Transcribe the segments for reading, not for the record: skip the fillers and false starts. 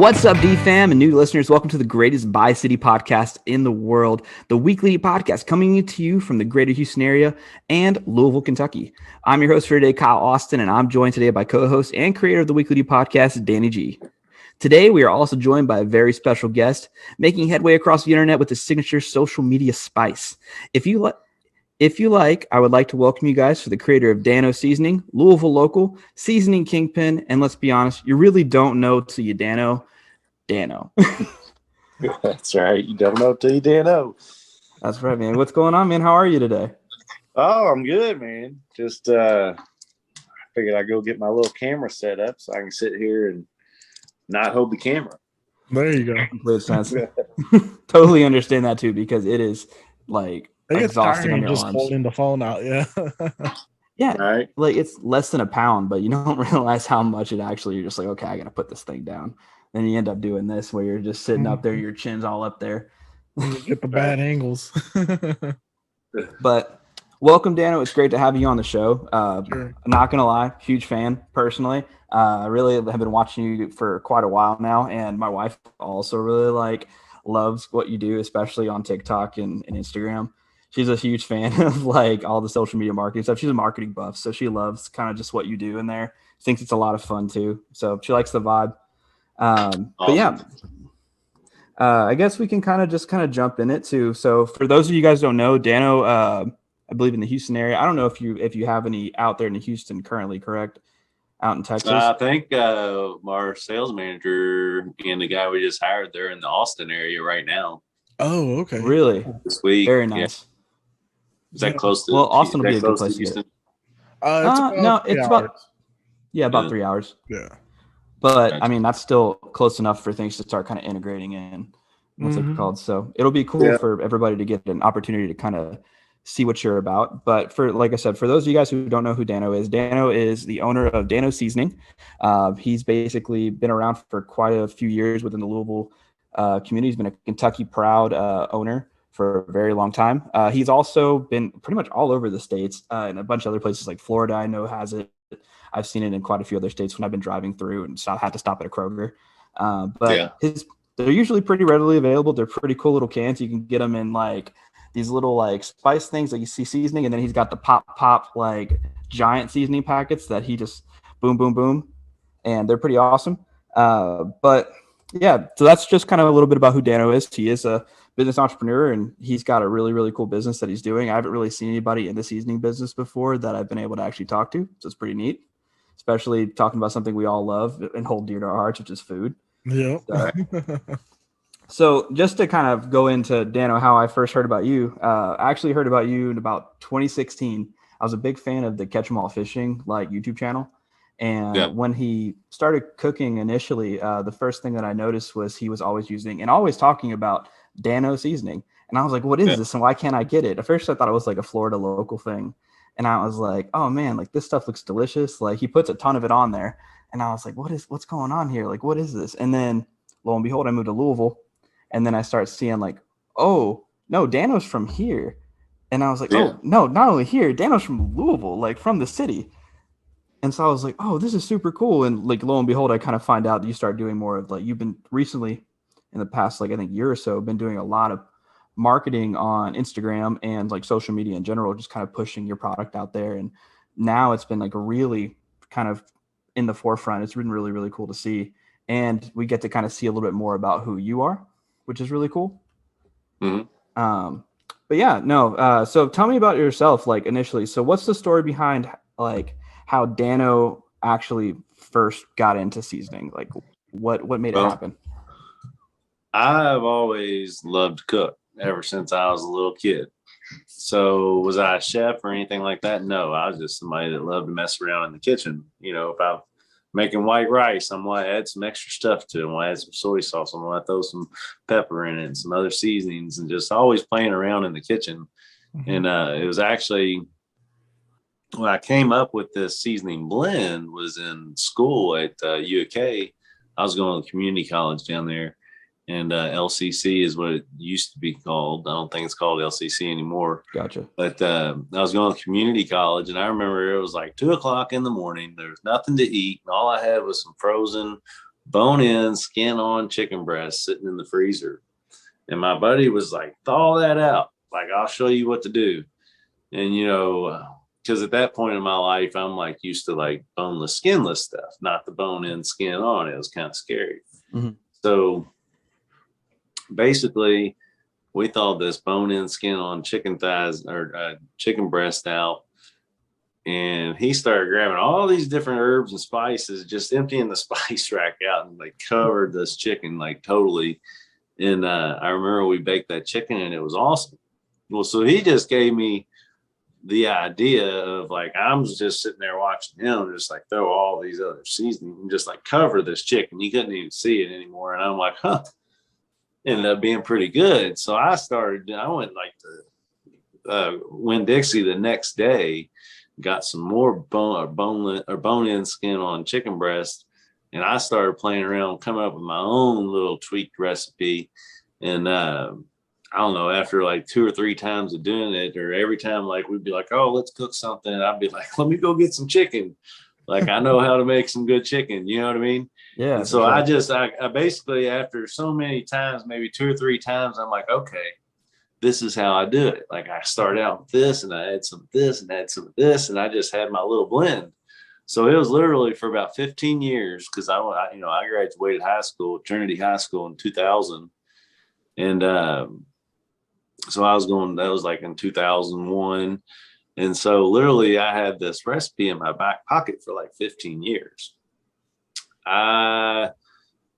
What's up, D-Fam and new listeners? Welcome to the greatest Bi-City podcast in the world, the weekly podcast coming to you from the greater Houston area and Louisville, Kentucky. I'm your host for today, Kyle Austin, and I'm joined today by co-host and creator of the weekly podcast, Danny G. Today, we are also joined by a very special guest, making headway across the internet with his signature social media spice. If you like, I would like to welcome you guys to the creator of DanO Seasoning, Louisville local, seasoning kingpin, and let's be honest, you really don't know till you DanO. That's right. You don't know till you DanO. That's right, man. What's going on, man? How are you today? Oh, I'm good, man. Just I figured I'd go get my little camera set up so I can sit here and not hold the camera. There you go. Complete sense. Totally understand that too, because it is like exhausting on your just arms. holding the phone out. Yeah. Yeah. Right. Like it's less than a pound, but you don't realize how much it actually, you're just like, okay, I got to put this thing down. Then you end up doing this where you're just sitting up there, your chin's all up there. You get the bad angles. But welcome, DanO. It's great to have you on the show. Sure. Not going to lie, huge fan personally. I really have been watching you for quite a while now. And my wife also really loves what you do, especially on TikTok and Instagram. She's a huge fan of like all the social media marketing stuff. She's a marketing buff, so she loves kind of just what you do in there. Thinks it's a lot of fun too. So she likes the vibe. Awesome. But yeah, I guess we can kind of jump in it too. So for those of you guys who don't know, DanO, I believe in the Houston area. I don't know if you have any out there in Houston currently, correct? Out in Texas. I think our sales manager and the guy we just hired, they're in the Austin area right now. Oh, okay. Really? This week. Very nice. Yeah. Is that close to? Well, Austin will be a good close place to to get. Houston? It's about 3 hours. Yeah. But Gotcha. I mean, that's still close enough for things to start kind of integrating in. What's it called? So it'll be cool for everybody to get an opportunity to kind of see what you're about. But for, like I said, for those of you guys who don't know who DanO is the owner of DanO Seasoning. He's basically been around for quite a few years within the Louisville community. He's been a Kentucky proud owner for a very long time. He's also been pretty much all over the states and a bunch of other places like Florida, I know has it. I've seen it in quite a few other states when I've been driving through and had to stop at a Kroger. They're usually pretty readily available. They're pretty cool little cans. You can get them in like these little like spice things that you see seasoning. And then he's got the pop like giant seasoning packets that he just boom, boom, boom. And they're pretty awesome. But yeah, so that's just kind of a little bit about who DanO is. He is a business entrepreneur and he's got a really, really cool business that he's doing. I haven't really seen anybody in the seasoning business before that I've been able to actually talk to. So it's pretty neat, especially talking about something we all love and hold dear to our hearts, which is food. Yeah. So just to kind of go into DanO, how I first heard about you, I actually heard about you in about 2016. I was a big fan of the Catch 'em All Fishing YouTube channel. And when he started cooking initially, the first thing that I noticed was he was always using and always talking about DanO Seasoning. And I was like, what is this? And why can't I get it? At first I thought it was like a Florida local thing. And I was like, oh man, like this stuff looks delicious. Like he puts a ton of it on there. And I was like, what's going on here? Like, what is this? And then lo and behold, I moved to Louisville. And then I start seeing like, oh no, DanO's from here. And I was like, oh no, not only here, DanO's from Louisville, like from the city. And so I was like, oh, this is super cool. And like, lo and behold, I kind of find out that you start doing more of like, you've been recently in the past, like I think year or so, been doing a lot of marketing on Instagram and like social media in general, just kind of pushing your product out there. And now it's been like a really kind of in the forefront. It's been really, really cool to see. And we get to kind of see a little bit more about who you are, which is really cool. Mm-hmm. But yeah, no. So tell me about yourself, like initially. So what's the story behind like how DanO actually first got into seasoning? Like what made it happen? I've always loved to cook ever since I was a little kid. So was I a chef or anything like that? No, I was just somebody that loved to mess around in the kitchen. You know, if I'm making white rice, I'm going to add some extra stuff to it. I'm going to add some soy sauce. I'm going to throw some pepper in it and some other seasonings and just always playing around in the kitchen. And it was actually when I came up with this seasoning blend was in school at UK. I was going to community college down there. And LCC is what it used to be called. I don't think it's called LCC anymore. Gotcha. But I was going to community college, and I remember it was like 2:00 in the morning. There was nothing to eat, and all I had was some frozen bone in, skin on chicken breast sitting in the freezer. And my buddy was like, thaw that out. Like, I'll show you what to do. And, you know, because at that point in my life, I'm like used to like boneless, skinless stuff, not the bone in, skin on. It was kind of scary. Mm-hmm. So basically, we thawed this bone in, skin on chicken thighs or chicken breast out. And he started grabbing all these different herbs and spices, just emptying the spice rack out, and like covered this chicken like totally. And I remember we baked that chicken and it was awesome. Well, so he just gave me the idea of like, I'm just sitting there watching him just like throw all these other seasonings and just like cover this chicken. You couldn't even see it anymore. And I'm like, huh, ended up being pretty good. So I went like to Winn-Dixie the next day, got some more bone-in skin on chicken breast. And I started playing around, coming up with my own little tweaked recipe. And I don't know, after like 2 or 3 times of doing it, or every time like we'd be like, oh, let's cook something. And I'd be like, let me go get some chicken. Like, I know how to make some good chicken. You know what I mean? Yeah. And so sure. I basically, after so many times, maybe 2 or 3 times, I'm like, okay, this is how I do it. Like, I start out with this and I add some of this and add some of this. And I just had my little blend. So it was literally for about 15 years, because I graduated high school, Trinity High School in 2000. And so that was like in 2001. And so literally I had this recipe in my back pocket for like 15 years. I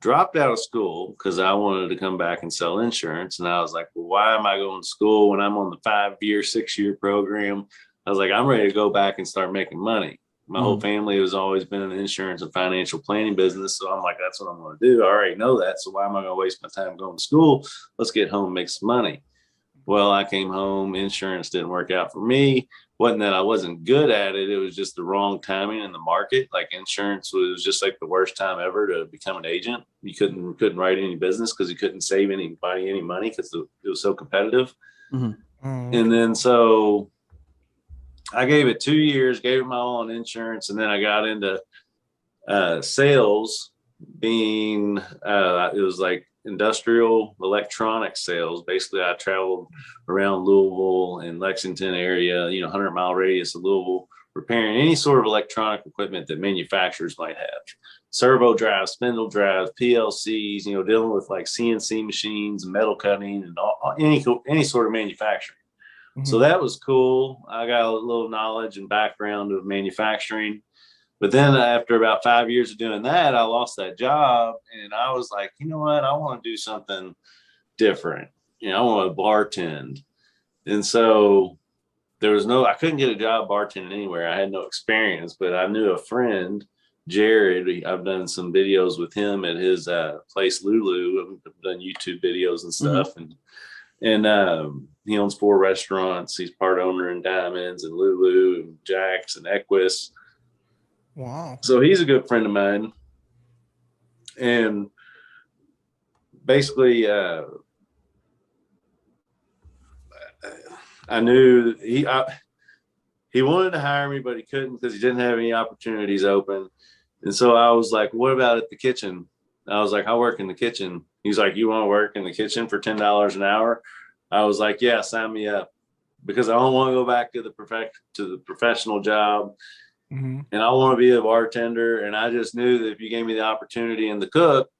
dropped out of school because I wanted to come back and sell insurance. And I was like, well, why am I going to school when I'm on the 5-year, 6-year program? I was like, I'm ready to go back and start making money. My whole family has always been in the insurance and financial planning business. So I'm like, that's what I'm going to do. I already know that. So why am I going to waste my time going to school? Let's get home, make some money. Well, I came home. Insurance didn't work out for me. Wasn't that I wasn't good at it. It was just the wrong timing in the market. Like, insurance was just like the worst time ever to become an agent. You couldn't write any business because you couldn't save anybody any money because it was so competitive. Mm-hmm. And then so I gave it 2 years, gave it my all on insurance. And then I got into sales, being, it was like industrial electronic sales. Basically, I traveled around Louisville and Lexington area, 100-mile radius of Louisville, repairing any sort of electronic equipment that manufacturers might have. Servo drives, spindle drives, PLCs, dealing with like CNC machines, metal cutting, and any sort of manufacturing. So that was cool. I got a little knowledge and background of manufacturing. But then after about 5 years of doing that, I lost that job. And I was like, you know what? I want to do something different. I want to bartend. And so I couldn't get a job bartending anywhere. I had no experience, but I knew a friend, Jared. I've done some videos with him at his place, Lulu. I've done YouTube videos and stuff. Mm-hmm. And he owns 4 restaurants. He's part owner in Diamonds and Lulu and Jack's and Equus. Wow. So he's a good friend of mine. And basically, I knew he wanted to hire me, but he couldn't because he didn't have any opportunities open. And so I was like, what about at the kitchen? I was like, I work in the kitchen. He's like, you want to work in the kitchen for $10 an hour? I was like, yeah, sign me up, because I don't want to go back to the professional job. Mm-hmm. And I want to be a bartender. And I just knew that if you gave me the opportunity to cook,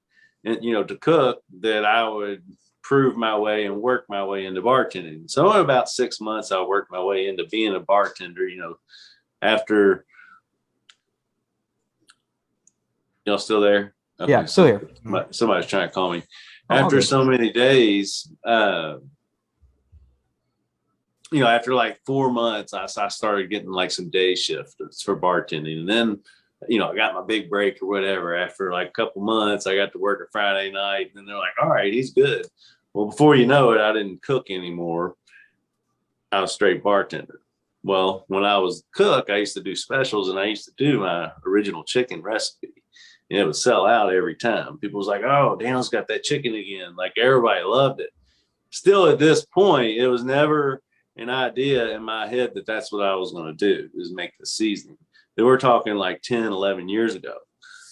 that I would prove my way and work my way into bartending. So in about 6 months, I worked my way into being a bartender, after. Y'all still there? Okay. Yeah, still here. Somebody's trying to call me. After so many days, after like 4 months, I started getting like some day shifts for bartending. And then, I got my big break or whatever. After like a couple months, I got to work a Friday night, and they're like, all right, he's good. Well, before you know it, I didn't cook anymore. I was straight bartender. Well, when I was cook, I used to do specials, and I used to do my original chicken recipe. And it would sell out every time. People was like, oh, DanO's got that chicken again. Like, everybody loved it. Still, at this point, it was never an idea in my head that that's what I was going to do, is make the seasoning. They were talking like 10, 11 years ago.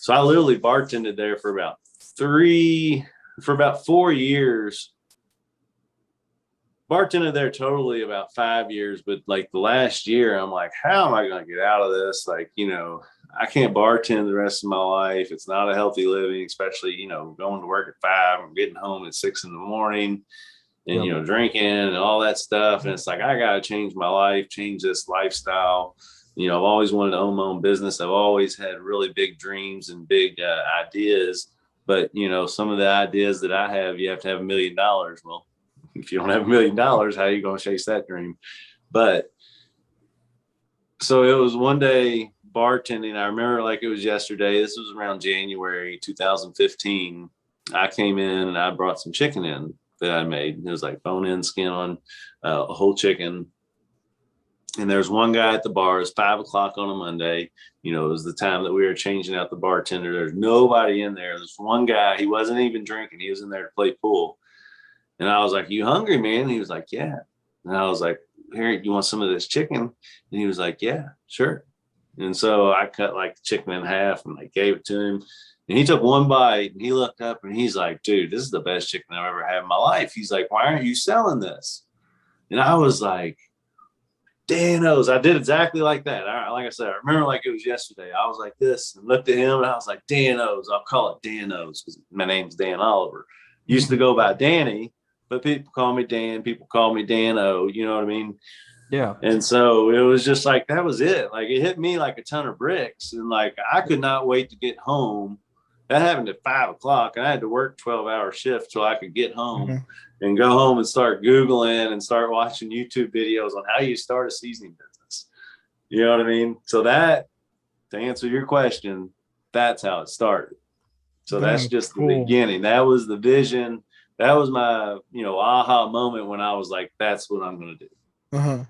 So I literally bartended there for about 4 years. Bartended there totally about 5 years, but like the last year, I'm like, how am I going to get out of this? Like, you know, I can't bartend the rest of my life. It's not a healthy living, especially, you know, going to work at 5 and getting home at 6 in the morning and, you know, drinking and all that stuff. And it's like, I got to change my life, change this lifestyle. You know, I've always wanted to own my own business. I've always had really big dreams and big ideas. But, you know, some of the ideas that I have, you have to have $1 million. Well, if you don't have $1 million, how are you going to chase that dream? But so it was one day bartending. I remember like it was yesterday. This was around January 2015. I came in and I brought some chicken in that I made. It was like bone-in, skin on, a whole chicken. And there's one guy at the bar. It's 5 o'clock on a Monday. You know, it was the time that we were changing out the bartender. There's nobody in there. There's one guy. He wasn't even drinking. He was in there to play pool. And I was like, you hungry, man? And he was like, yeah. And I was like, here, you want some of this chicken? And he was like, yeah, sure. And so I cut like the chicken in half and I gave it to him. And he took one bite and he looked up and he's like, dude, this is the best chicken I've ever had in my life. He's like, why aren't you selling this? And I was like, DanO's. I did exactly like that. Like I said, I remember like it was yesterday. I was like this and looked at him and I was like, DanO's. I'll call it DanO's because my name's Dan Oliver. Used to go by Danny. But people call me Dan, people call me DanO, you know what I mean? Yeah. And so it was just like, that was it. Like it hit me like a ton of bricks. And like, I could not wait to get home. That happened at 5 o'clock. And I had to work 12-hour shift till I could get home and go home and start Googling and start watching YouTube videos on how you start a seasoning business. You know what I mean? So that, to answer your question, that's how it started. So that's just the beginning. That was the vision. That was my, you know, aha moment when I was like, that's what I'm going to do.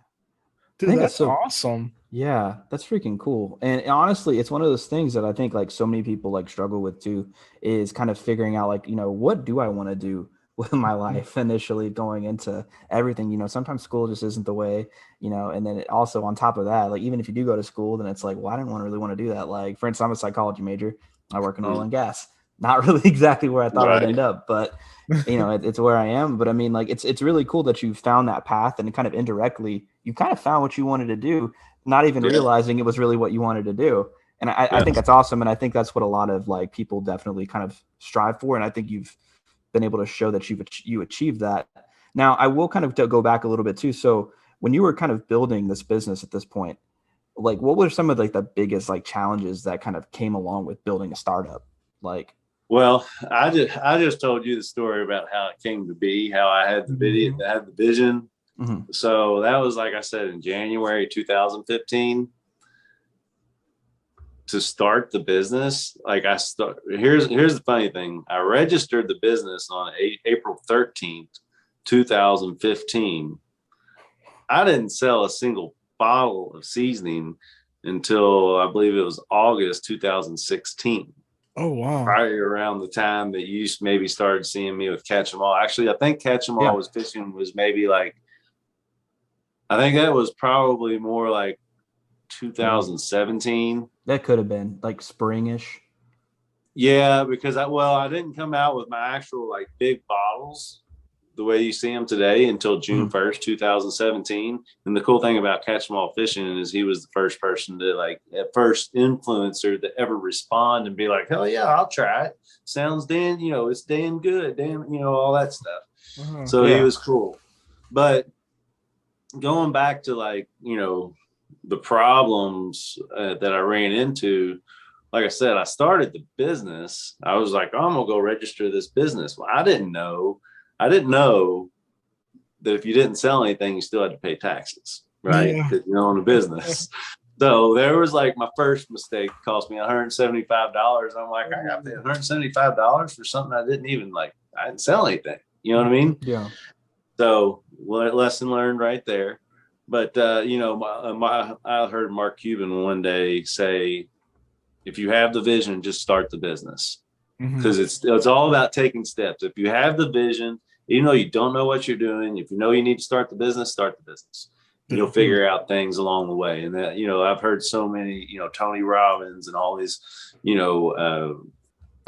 Dude, that's awesome. Yeah, that's freaking cool. And honestly, it's one of those things that I think like so many people like struggle with too, is kind of figuring out like, you know, what do I want to do with my life initially going into everything? You know, sometimes school just isn't the way, you know, and then also on top of that, like even if you do go to school, then it's like, well, I didn't really want to do that. Like, for instance, I'm a psychology major. I work in oil and gas. Not really exactly where I thought I'd end up, but you know, it's where I am. But I mean, like, it's really cool that you found that path and kind of indirectly, you kind of found what you wanted to do, not even realizing it was really what you wanted to do. And I think that's awesome. And I think that's what a lot of like people definitely kind of strive for. And I think you've been able to show that you achieved that. Now, I will kind of go back a little bit too. So when you were kind of building this business at this point, like what were some of like the biggest like challenges that kind of came along with building a startup? Like, well, I just told you the story about how it came to be, how I had the video, I had the vision. So that was, like I said, in January 2015 to start the business. Like here's the funny thing. I registered the business on April 13th, 2015. I didn't sell a single bottle of seasoning until I believe it was August 2016. Oh, wow. Right around the time that you maybe started seeing me with Catch 'em All. Actually, I think Catch 'em All was fishing was maybe like, I think that was probably more like 2017. That could have been like springish. Yeah, because I didn't come out with my actual like big bottles the way you see them today until June 1st, 2017. And the cool thing about Catch 'em All Fishing is he was the first person to like, at first influencer to ever respond and be like, hell yeah, I'll try it. Sounds damn, you know, it's damn good. Damn, you know, all that stuff. So he was cool. But going back to like, you know, the problems that I ran into, like I said, I started the business. I was like, oh, I'm going to go register this business. Well, I didn't know that if you didn't sell anything, you still had to pay taxes, right? Because you own a business. So there was like my first mistake, cost me $175. I'm like, I got to pay $175 for something I didn't sell anything. You know what I mean? Yeah. So lesson learned right there. But, you know, I heard Mark Cuban one day say, if you have the vision, just start the business. Because it's all about taking steps. If you have the vision, even though you don't know what you're doing, if you know you need to start the business, start the business. you'll figure out things along the way. And that, I've heard so many, Tony Robbins and all these,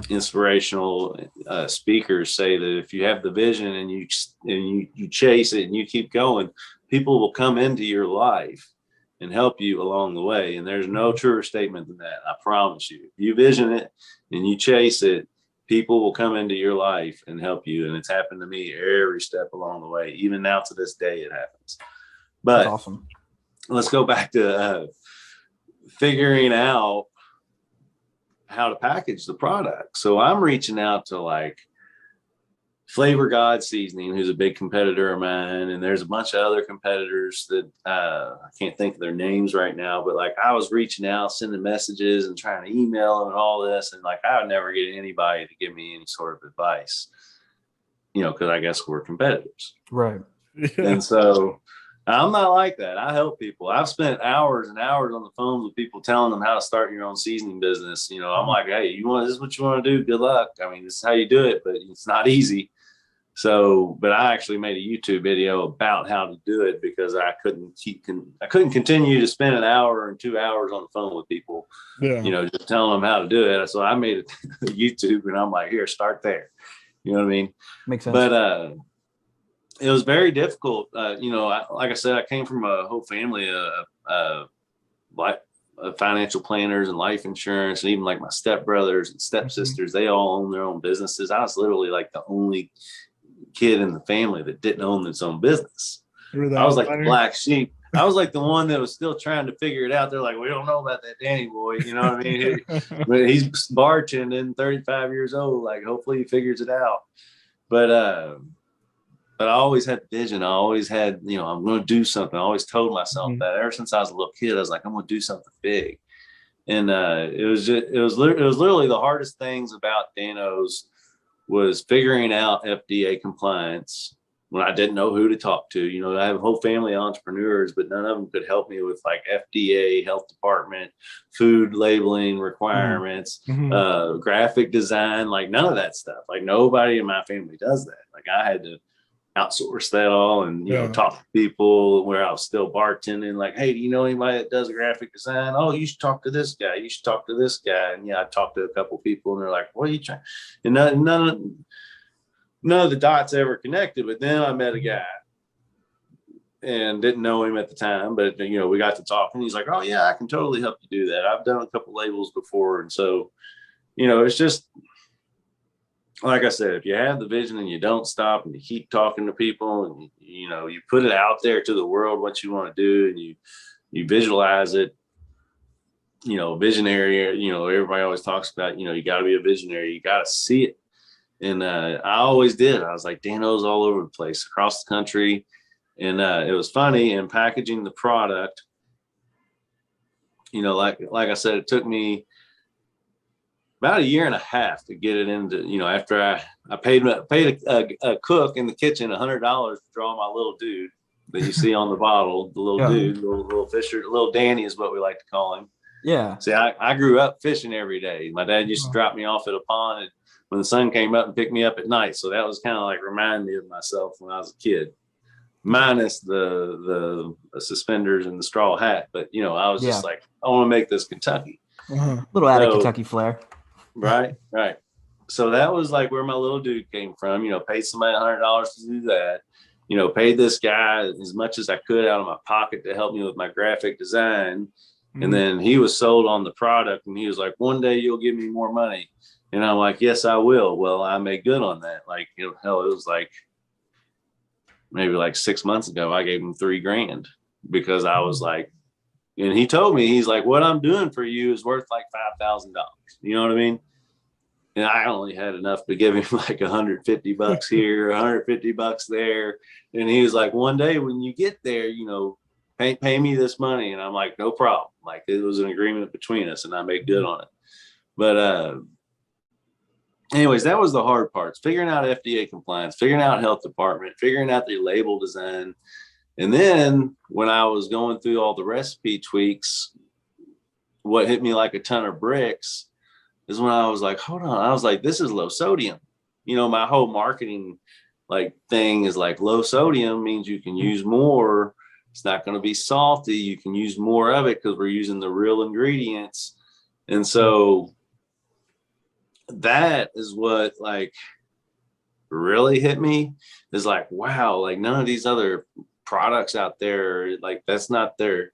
inspirational speakers say that if you have the vision and you chase it and you keep going, people will come into your life and help you along the way. And there's no truer statement than that. I promise you. If you vision it and you chase it, people will come into your life and help you. And it's happened to me every step along the way. Even now to this day, it happens. But that's awesome. Let's go back to figuring out how to package the product. So I'm reaching out to like Flavor God Seasoning, who's a big competitor of mine. And there's a bunch of other competitors that I can't think of their names right now, but like I was reaching out, sending messages and trying to email them and all this. And like, I would never get anybody to give me any sort of advice, cause I guess we're competitors. Right. And so I'm not like that. I help people. I've spent hours and hours on the phone with people telling them how to start your own seasoning business. I'm like, hey, this is what you want to do? Good luck. I mean, this is how you do it, but it's not easy. So, but I actually made a YouTube video about how to do it because I couldn't continue to spend an hour and 2 hours on the phone with people, just telling them how to do it. So I made a YouTube and I'm like, here, start there. You know what I mean? Makes sense. But, it was very difficult. Like I said, I came from a whole family of financial planners and life insurance, and even like my stepbrothers and stepsisters, they all own their own businesses. I was literally like the only kid in the family that didn't own its own business. I was like the black sheep. I was like the one that was still trying to figure it out. They're like, we don't know about that Danny boy. You know what I mean? But he's bartending, 35 years old. Like, hopefully he figures it out. But I always had vision. I always had, I'm going to do something. I always told myself that ever since I was a little kid. I was like, I'm going to do something big. And it was literally the hardest things about DanO's was figuring out FDA compliance when I didn't know who to talk to. I have a whole family of entrepreneurs, but none of them could help me with like FDA, health department, food labeling requirements, graphic design, like none of that stuff. Like nobody in my family does that. Like I had to outsource that all and talk to people where I was still bartending, like, hey, do you know anybody that does graphic design? Oh, you should talk to this guy, you should talk to this guy. And I talked to a couple of people and they're like, what are you trying? And none of the dots ever connected. But then I met a guy and didn't know him at the time, but we got to talk and he's like, oh yeah, I can totally help you do that. I've done a couple labels before. And so it's just like I said, if you have the vision and you don't stop and you keep talking to people and you put it out there to the world what you want to do and you visualize it, visionary, everybody always talks about, you got to be a visionary, you got to see it. And I always did. I was like, DanO's all over the place across the country. And it was funny in packaging the product, like I said, it took me about a year and a half to get it into, after I paid a cook in the kitchen $100 to draw my little dude that you see on the bottle, the little dude, little fisher, little Danny is what we like to call him. Yeah. See, I grew up fishing every day. My dad used to drop me off at a pond when the sun came up and pick me up at night. So that was kind of like reminding me of myself when I was a kid, minus the suspenders and the straw hat. But, I was just like, I want to make this Kentucky. Little added Kentucky flair. Right. So that was like where my little dude came from, paid somebody $100 to do that, paid this guy as much as I could out of my pocket to help me with my graphic design. And then he was sold on the product and he was like, one day you'll give me more money. And I'm like, yes, I will. Well, I made good on that. Like, hell, it was like maybe like 6 months ago, I gave him $3,000 because I was like, and he told me, he's like, what I'm doing for you is worth like $5,000. You know what I mean? And I only had enough to give him like $150 here, $150 there. And he was like, one day when you get there, pay me this money. And I'm like, no problem. Like it was an agreement between us and I made good on it. But, anyways, that was the hard parts, figuring out FDA compliance, figuring out health department, figuring out the label design. And then when I was going through all the recipe tweaks, what hit me like a ton of bricks is when I was like, hold on. I was like, this is low sodium. My whole marketing like thing is like low sodium means you can use more It's not going to be salty. You can use more of it because we're using the real ingredients. And so that is what like really hit me, is like, wow, like none of these other products out there, like that's not their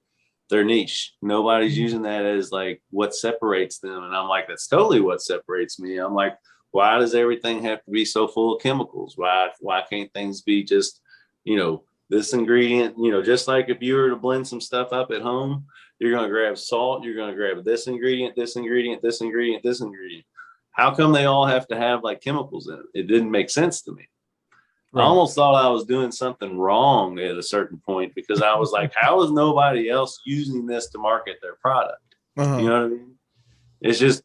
niche. Nobody's using that as like what separates them. And I'm like, that's totally what separates me. I'm like, why does everything have to be so full of chemicals? Why can't things be just, you know, this ingredient, you know, just like if you were to blend some stuff up at home, you're going to grab salt, you're going to grab this ingredient, this ingredient, this ingredient, this ingredient. How come they all have to have like chemicals in it? It didn't make sense to me. Right. I almost thought I was doing something wrong at a certain point, because I was like, how is nobody else using this to market their product? Uh-huh. You know what I mean? It's just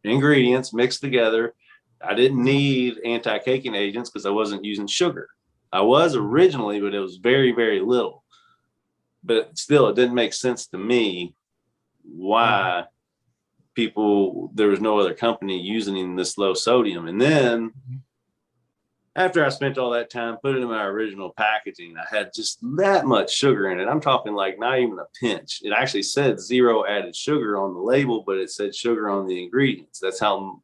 ingredients mixed together. I didn't need anti-caking agents because I wasn't using sugar. I was originally, but it was very, very little. But still, it didn't make sense to me why there was no other company using this low sodium. And then after I spent all that time putting it in my original packaging, I had just that much sugar in it. I'm talking like not even a pinch. It actually said 0 added sugar on the label, but it said sugar on the ingredients. That's how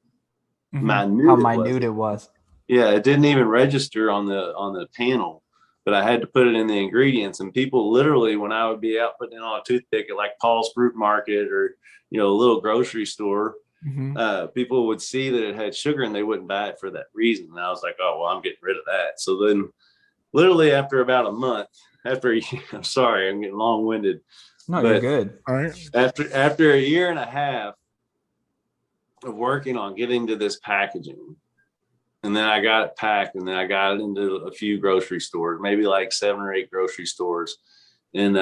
minute it was. Yeah, it didn't even register on the panel, but I had to put it in the ingredients. And people literally, when I would be out putting it on a toothpick at like Paul's Fruit Market or, you know, a little grocery store, people would see that it had sugar and they wouldn't buy it for that reason. And I was like, oh, well, I'm getting rid of that. So then literally after about a month, I'm sorry, I'm getting long-winded. No, you're good. All right. After a year and a half of working on getting to this packaging, and then I got it packed, and then I got it into a few grocery stores, maybe like 7 or 8 grocery stores. And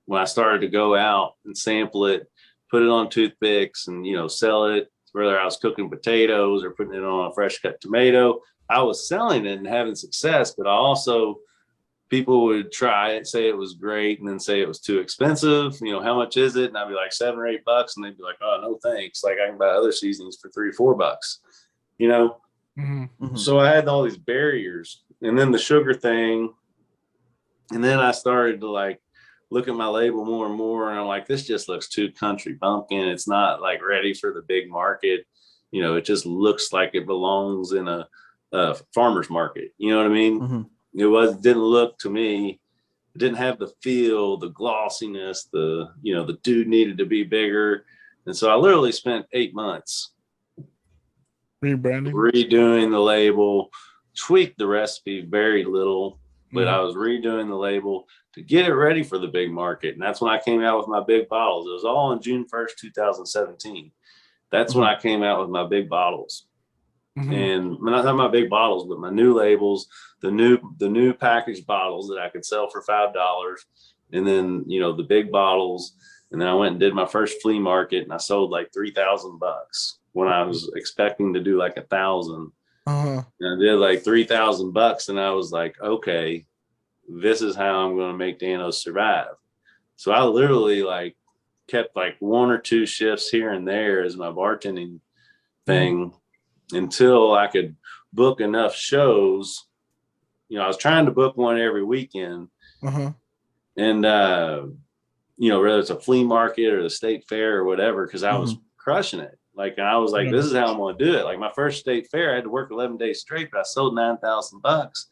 when I started to go out and sample it, put it on toothpicks and, you know, sell it, whether I was cooking potatoes or putting it on a fresh cut tomato, I was selling it and having success. But people would try it, say it was great, and then say it was too expensive. You know, how much is it? And I'd be like $7 or $8, and they'd be like, oh, no, thanks. Like I can buy other seasonings for $3 or $4, you know? Mm-hmm. So I had all these barriers, and then the sugar thing. And then I started to like look at my label more and more, and I'm like, this just looks too country bumpkin. It's not like ready for the big market. You know, it just looks like it belongs in a farmer's market. You know what I mean? Mm-hmm. It didn't look to me, it didn't have the feel, the glossiness, the dude needed to be bigger. And so I literally spent 8 months redoing the label, tweaked the recipe very little, but I was redoing the label to get it ready for the big market. And that's when I came out with my big bottles. It was all on June 1st, 2017. That's when I came out with my big bottles. And not my big bottles, but my new labels, the new packaged bottles that I could sell for $5. And then, you know, the big bottles. And then I went and did my first flea market, and I sold like $3,000 when I was expecting to do like 1,000. And I did like $3,000, and I was like, okay, this is how I'm going to make DanO survive. So I literally like kept like 1 or 2 shifts here and there as my bartending thing until I could book enough shows. You know, I was trying to book one every weekend. And, you know, whether it's a flea market or the state fair or whatever, because I was crushing it. Like, and I was like, this is how I'm going to do it. Like my first state fair, I had to work 11 days straight, but I sold $9,000.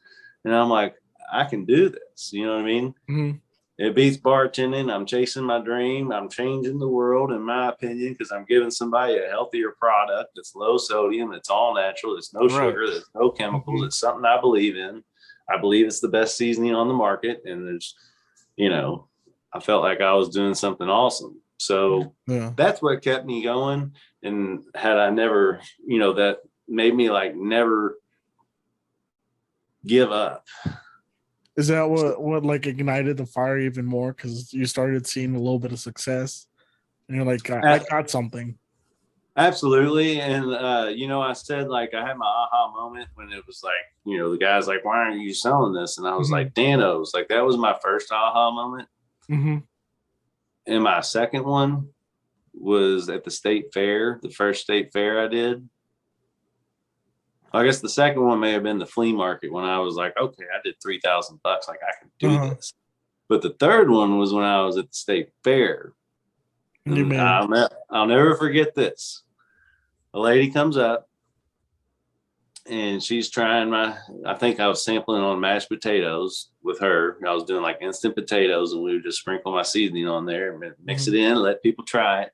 And I'm like, I can do this. You know what I mean? It beats bartending. I'm chasing my dream. I'm changing the world, in my opinion, because I'm giving somebody a healthier product that's low sodium, that's all natural, there's no sugar, there's no chemicals. It's something I believe in. I believe it's the best seasoning on the market. And there's, you know, I felt like I was doing something awesome. So that's what kept me going. And had I never, you know, that made me like never give up. Is that what like ignited the fire even more? Because you started seeing a little bit of success, and you're like, I got something. Absolutely. And, you know, I said, like, I had my aha moment when it was like, you know, the guy's like, why aren't you selling this? And I was like, DanO's. Like, that was my first aha moment. And my second one was at the state fair, the first state fair I did. I guess the second one may have been the flea market, when I was like, okay, I did $3,000. Like, I can do this. But the third one was when I was at the state fair. I'll never forget this. A lady comes up and she's trying I think I was sampling on mashed potatoes with her. I was doing like instant potatoes, and we would just sprinkle my seasoning on there and mix it in, let people try it.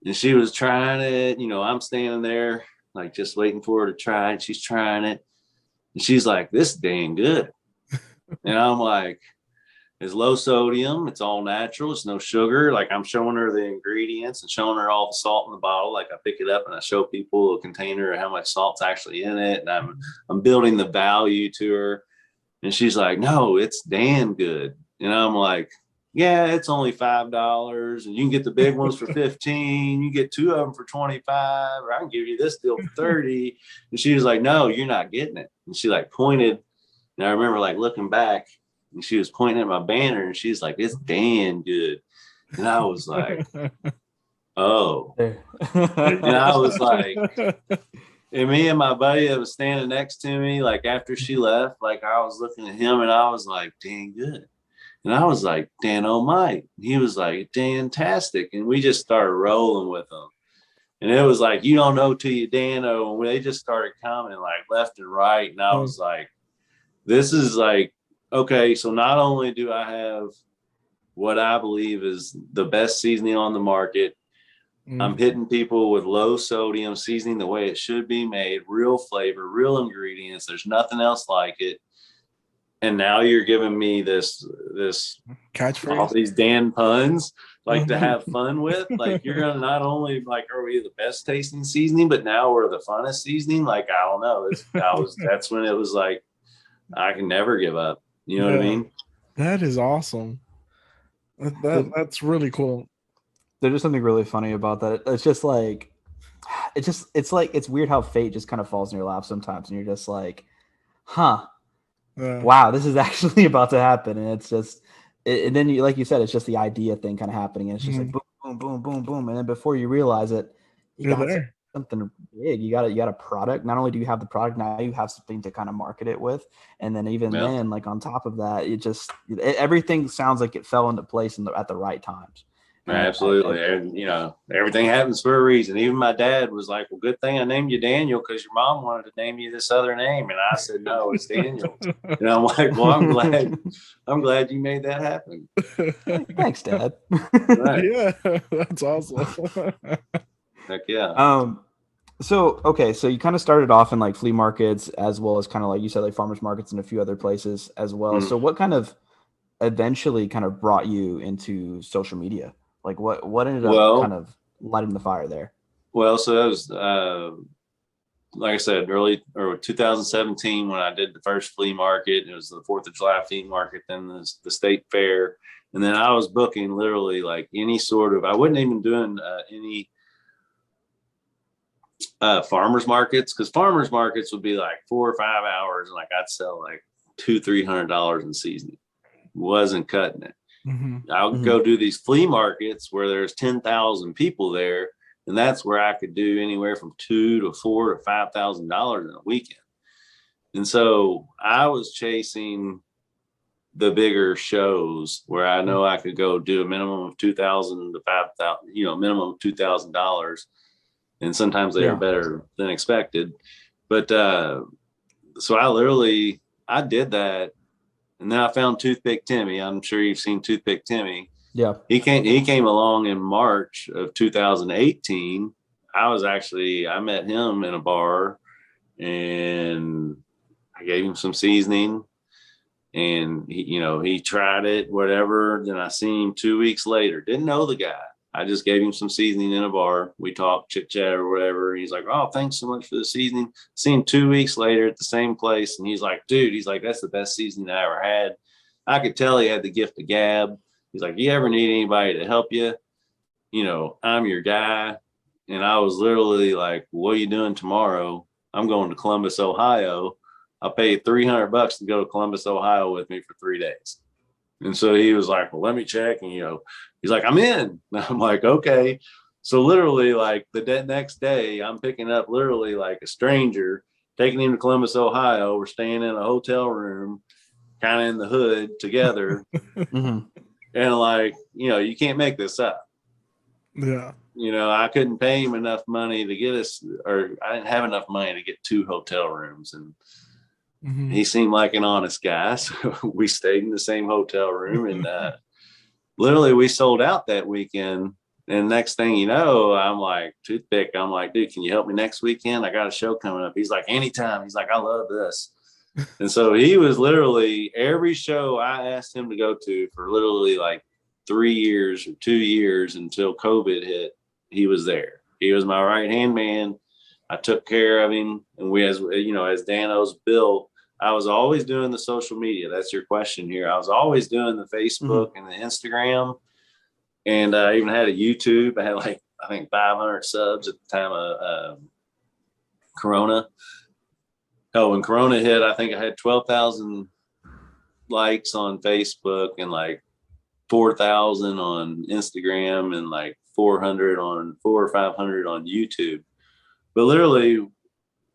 And she was trying it, I'm standing there like just waiting for her to try it. She's trying it. And she's like, this is dang good. And I'm like, it's low sodium. It's all natural. It's no sugar. Like, I'm showing her the ingredients and showing her all the salt in the bottle. Like, I pick it up and I show people a container of how much salt's actually in it. And I'm building the value to her. And she's like, no, it's damn good. And I'm like, yeah, it's only $5, and you can get the big ones for 15. You get 2 of them for 25, or I can give you this deal for 30. And she was like, no, you're not getting it. And she like pointed, and I remember like looking back, and she was pointing at my banner, and she's like, it's damn good. And I was like, oh. And I was like, and me and my buddy that was standing next to me, like after she left, like I was looking at him and I was like, dang good. And I was like, DanO Mike. He was like, fantastic. And we just started rolling with them. And it was like, you don't know till you DanO. And they just started coming like left and right. And I was like, this is like, okay, so not only do I have what I believe is the best seasoning on the market, I'm hitting people with low sodium seasoning the way it should be made, real flavor, real ingredients. There's nothing else like it. And now you're giving me this catchphrase, all these Dan puns, like to have fun with. Like, you're gonna not only like, are we the best tasting seasoning, but now we're the funnest seasoning. Like, I don't know. That's when it was like, I can never give up. You know what I mean? That is awesome. That's really cool. There's just something really funny about that. It's just like, it's weird how fate just kind of falls in your lap sometimes, and you're just like, huh. Wow, this is actually about to happen. And it's just, and then like you said, it's just the idea thing kind of happening. And it's just like boom, boom, boom, boom, boom. And then before you realize it, you got something big. You got a product. Not only do you have the product, now you have something to kind of market it with. And then then, like on top of that, everything sounds like it fell into place at the right times. Absolutely. And, everything happens for a reason. Even my dad was like, well, good thing I named you Daniel, because your mom wanted to name you this other name. And I said, no, it's Daniel. And I'm like, well, I'm glad you made that happen. Thanks, Dad. Right. Yeah, that's awesome. Heck yeah. So you kind of started off in like flea markets, as well as kind of like you said, like farmers markets and a few other places as well. So what kind of eventually kind of brought you into social media? Like what ended up kind of lighting the fire there? Well, so that was like I said, early or 2017 when I did the first flea market. It was the 4th of July flea market, then the state fair, and then I was booking literally like any sort of. I wasn't even doing any farmers markets, because farmers markets would be like 4 or 5 hours, and like I'd sell like $200-$300 in seasoning. Wasn't cutting it. I would go do these flea markets where there's 10,000 people there, and that's where I could do anywhere from $2,000 to $4,000 to $5,000 in a weekend. And so I was chasing the bigger shows where I know I could go do a minimum of $2,000 to $5,000, minimum of $2,000, and sometimes they are better than expected. But so I did that. And then I found Toothpick Timmy. I'm sure you've seen Toothpick Timmy. Yeah. He came along in March of 2018. I met him in a bar, and I gave him some seasoning, and he tried it, whatever. Then I seen him 2 weeks later. Didn't know the guy. I just gave him some seasoning in a bar. We talked, chit chat or whatever. He's like, oh, thanks so much for the seasoning. Seen him 2 weeks later at the same place. And he's like, dude, that's the best seasoning I ever had. I could tell he had the gift of gab. He's like, you ever need anybody to help you? I'm your guy. And I was literally like, what are you doing tomorrow? I'm going to Columbus, Ohio. I'll pay you $300 to go to Columbus, Ohio with me for 3 days. And so he was like, well, let me check. And, he's like, I'm in. And I'm like, okay. So literally like the next day, I'm picking up literally like a stranger, taking him to Columbus, Ohio. We're staying in a hotel room. kind of in the hood together. Mm-hmm. And like, you know, you can't make this up. Yeah. You know, I couldn't pay him enough money to get us, or I didn't have enough money to get 2 hotel rooms. And he seemed like an honest guy. So we stayed in the same hotel room, and literally we sold out that weekend. And next thing you know, I'm like, Toothpick, I'm like, dude, can you help me next weekend? I got a show coming up. He's like, anytime. He's like, I love this. And so he was literally every show I asked him to go to for literally like 3 years or 2 years until COVID hit. He was there. He was my right hand man. I took care of him. And we, as you know, as DanO's built, I was always doing the social media. That's your question here. I was always doing the Facebook and the Instagram. And I even had a YouTube. I had like, I think 500 subs at the time of Corona. Oh, when Corona hit, I think I had 12,000 likes on Facebook and like 4,000 on Instagram and like 400 on 400 or 500 on YouTube. But literally,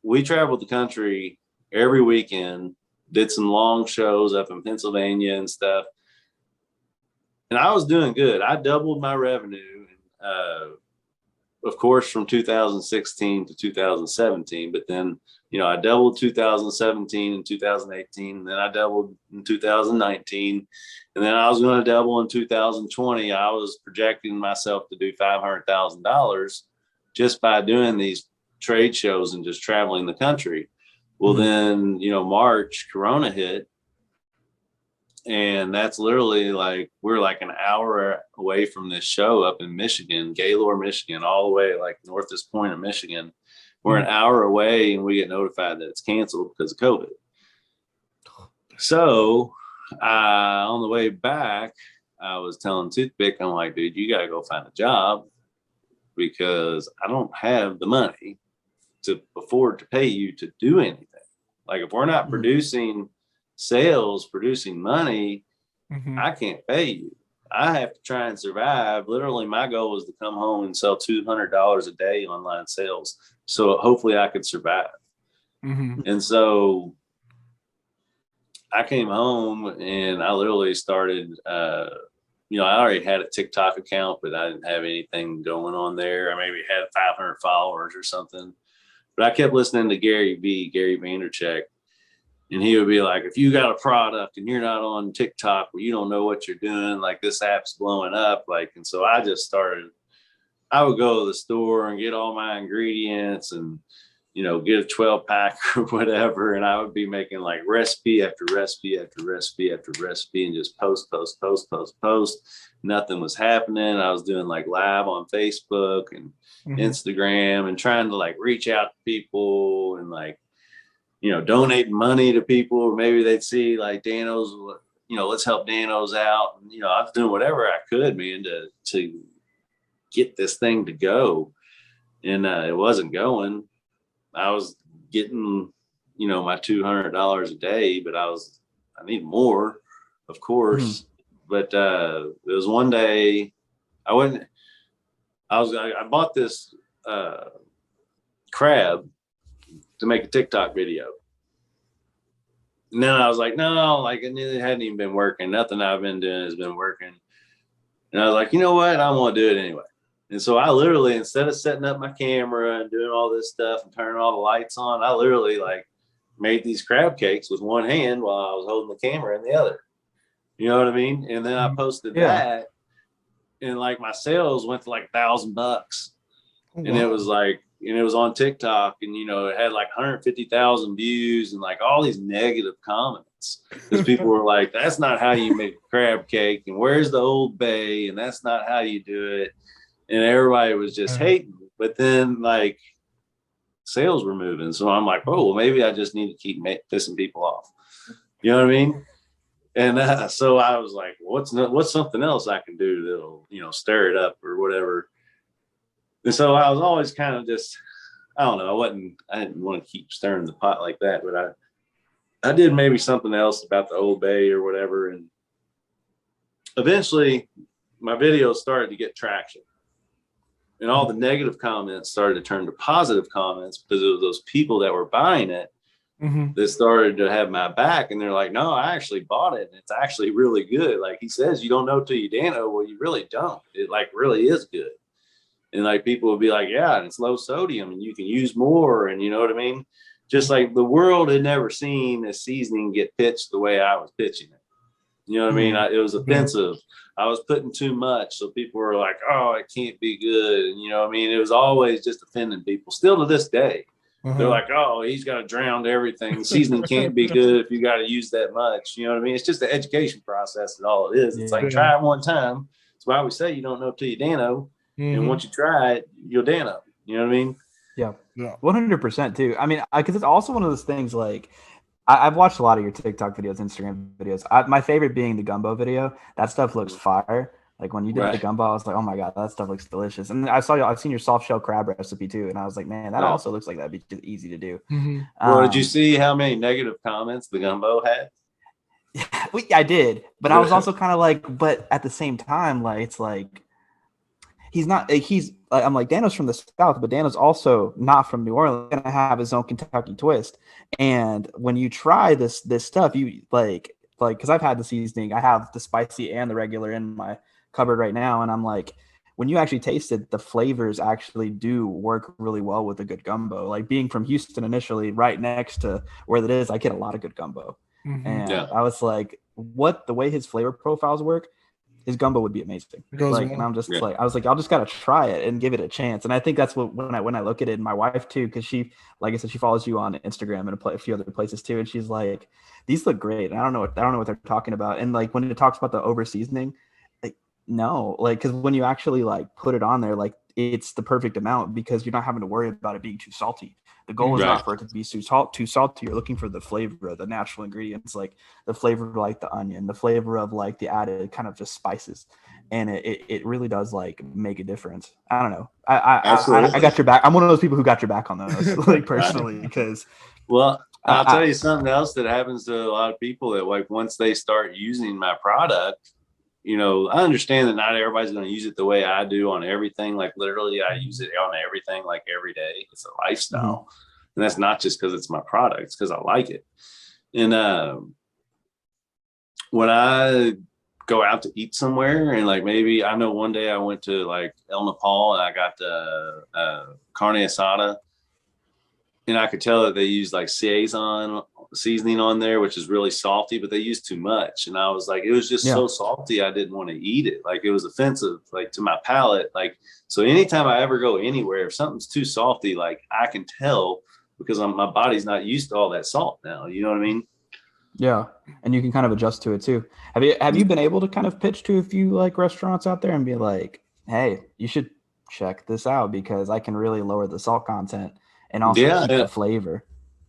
we traveled the country every weekend, did some long shows up in Pennsylvania and stuff. And I was doing good. I doubled my revenue, of course, from 2016 to 2017. But then, you know, I doubled 2017 and 2018, and then I doubled in 2019, and then I was going to double in 2020. I was projecting myself to do $500,000 just by doing these trade shows and just traveling the country. Well, then, you know, March, Corona hit. And that's literally like, we're like an hour away from this show up in Michigan, Gaylord, Michigan, all the way like northest point of Michigan. We're an hour away and we get notified that it's canceled because of COVID. So on the way back, I was telling Toothpick, I'm like, dude, you got to go find a job because I don't have the money to afford to pay you to do anything. Like if we're not producing sales, producing money, I can't pay you. I have to try and survive. Literally, my goal was to come home and sell $200 a day online sales. So hopefully I could survive. And so I came home and I literally started, you know, I already had a TikTok account, but I didn't have anything going on there. I maybe had 500 followers or something. But I kept listening to Gary Vaynerchuk. And he would be like, if you got a product and you're not on TikTok, well, you don't know what you're doing. Like this app's blowing up. Like, and so I just started, I would go to the store and get all my ingredients and, you know, get a 12 pack or whatever. And I would be making like recipe after recipe after recipe after recipe and just post. Nothing was happening. I was doing like live on Facebook and Instagram and trying to like reach out to people and like, you know, donate money to people, or maybe they'd see like DanO's, you know, let's help DanO's out. And, you know, I was doing whatever I could, man, to get this thing to go. And it wasn't going. I was getting, you know, my $200 a day, but I need more, of course. But it was one day I bought this crab to make a TikTok video. And then I was like, no, like it hadn't even been working. Nothing I've been doing has been working. And I was like, you know what? I want to do it anyway. And so I literally, instead of setting up my camera and doing all this stuff and turning all the lights on, I literally like made these crab cakes with one hand while I was holding the camera in the other. You know what I mean? And then I posted that, and like my sales went to like $1,000. And it was like, and it was on TikTok, and, you know, it had like 150,000 views and like all these negative comments because people were like, that's not how you make a crab cake. And where's the Old Bay? And that's not how you do it. And everybody was just hating. But then like sales were moving. So I'm like, oh, well, maybe I just need to keep pissing people off. You know what I mean? And so I was like, what's something else I can do that'll, you know, stir it up or whatever. And so I was always kind of just, I don't know, I didn't want to keep stirring the pot like that, but I did maybe something else about the Old Bay or whatever. And eventually my videos started to get traction, and all the negative comments started to turn to positive comments because it was those people that were buying it that started to have my back, and they're like, no, I actually bought it and it's actually really good. Like he says, you don't know till you DanO. Well, you really don't. It like really is good. And like people will be like, yeah, and it's low sodium and you can use more. And you know what I mean? Just like the world had never seen a seasoning get pitched the way I was pitching it. You know what I mean? It was offensive. I was putting too much. So people were like, oh, it can't be good. And you know what I mean? It was always just offending people. Still to this day. They're like, oh, he's got to drown everything. Seasoning can't be good if you got to use that much. You know what I mean? It's just the education process is all it is. It's like, try it one time. That's why we say you don't know till you DanO. And once you try it, you'll DanO. You know what I mean? Yeah. 100% too. I mean, because it's also one of those things like, I've watched a lot of your TikTok videos, Instagram videos. My favorite being the gumbo video. That stuff looks fire. Like when you did the gumbo, I was like, oh my God, that stuff looks delicious. And I've seen your soft shell crab recipe too. And I was like, man, that also looks like that'd be just easy to do. Well, did you see how many negative comments the gumbo had? I did. But I was also kind of like, but at the same time, like, it's like, I'm like, DanO's from the South, but DanO's also not from New Orleans. He's gonna have his own Kentucky twist. And when you try this stuff, you like, because I've had the seasoning, I have the spicy and the regular in my cupboard right now, and I'm like, when you actually taste it, the flavors actually do work really well with a good gumbo. Like being from Houston initially, right next to where that is, I get a lot of good gumbo. And I was like, the way his flavor profiles work, his gumbo would be amazing. Like, and I'm just like, I was like, I'll just gotta try it and give it a chance. And I think that's what when I look at it, and my wife too, because she, like I said, she follows you on Instagram and a few other places too, and she's like, these look great. And I don't know what they're talking about. And like when it talks about the over seasoning, like no, like because when you actually like put it on there, like it's the perfect amount because you're not having to worry about it being too salty. The goal is not for it to be too salty. You're looking for the flavor of the natural ingredients, like the flavor of like the onion, the flavor of like the added kind of just spices. And it really does like make a difference. I don't know. I got your back. I'm one of those people who got your back on those, like personally, because. Well, I'll tell you something else that happens to a lot of people that like once they start using my product, you know, I understand that not everybody's going to use it the way I do on everything. Like literally I use it on everything, like every day. It's a lifestyle. And that's not just because it's my product, it's because I like it. And when I go out to eat somewhere and like maybe I know one day I went to like El Nepal and I got the carne asada. And I could tell that they used like Saison seasoning on there, which is really salty, but they used too much. And I was like, it was just so salty. I didn't want to eat it. Like it was offensive, like to my palate. Like, so anytime I ever go anywhere, if something's too salty, like I can tell because my body's not used to all that salt now. You know what I mean? Yeah. And you can kind of adjust to it too. Have you been able to kind of pitch to a few like restaurants out there and be like, hey, you should check this out because I can really lower the salt content and also keep the flavor.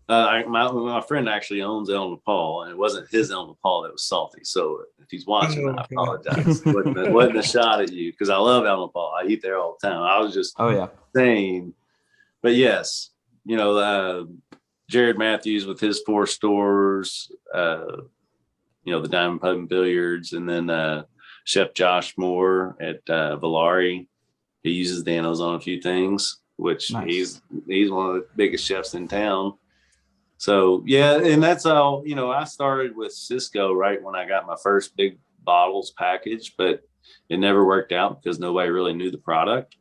My friend actually owns El Nepal, and it wasn't his El Nepal that was salty. So if he's watching, I apologize. It wasn't a shot at you because I love El Nepal. I eat there all the time. I was just saying, but yes, you know, Jared Matthews with his 4 stores, you know, the Diamond Pub and Billiards, and then Chef Josh Moore at Valari. He uses DanO's on a few things, which he's one of the biggest chefs in town. So yeah, and that's all. You know, I started with Cisco right when I got my first big bottles package, but it never worked out because nobody really knew the product.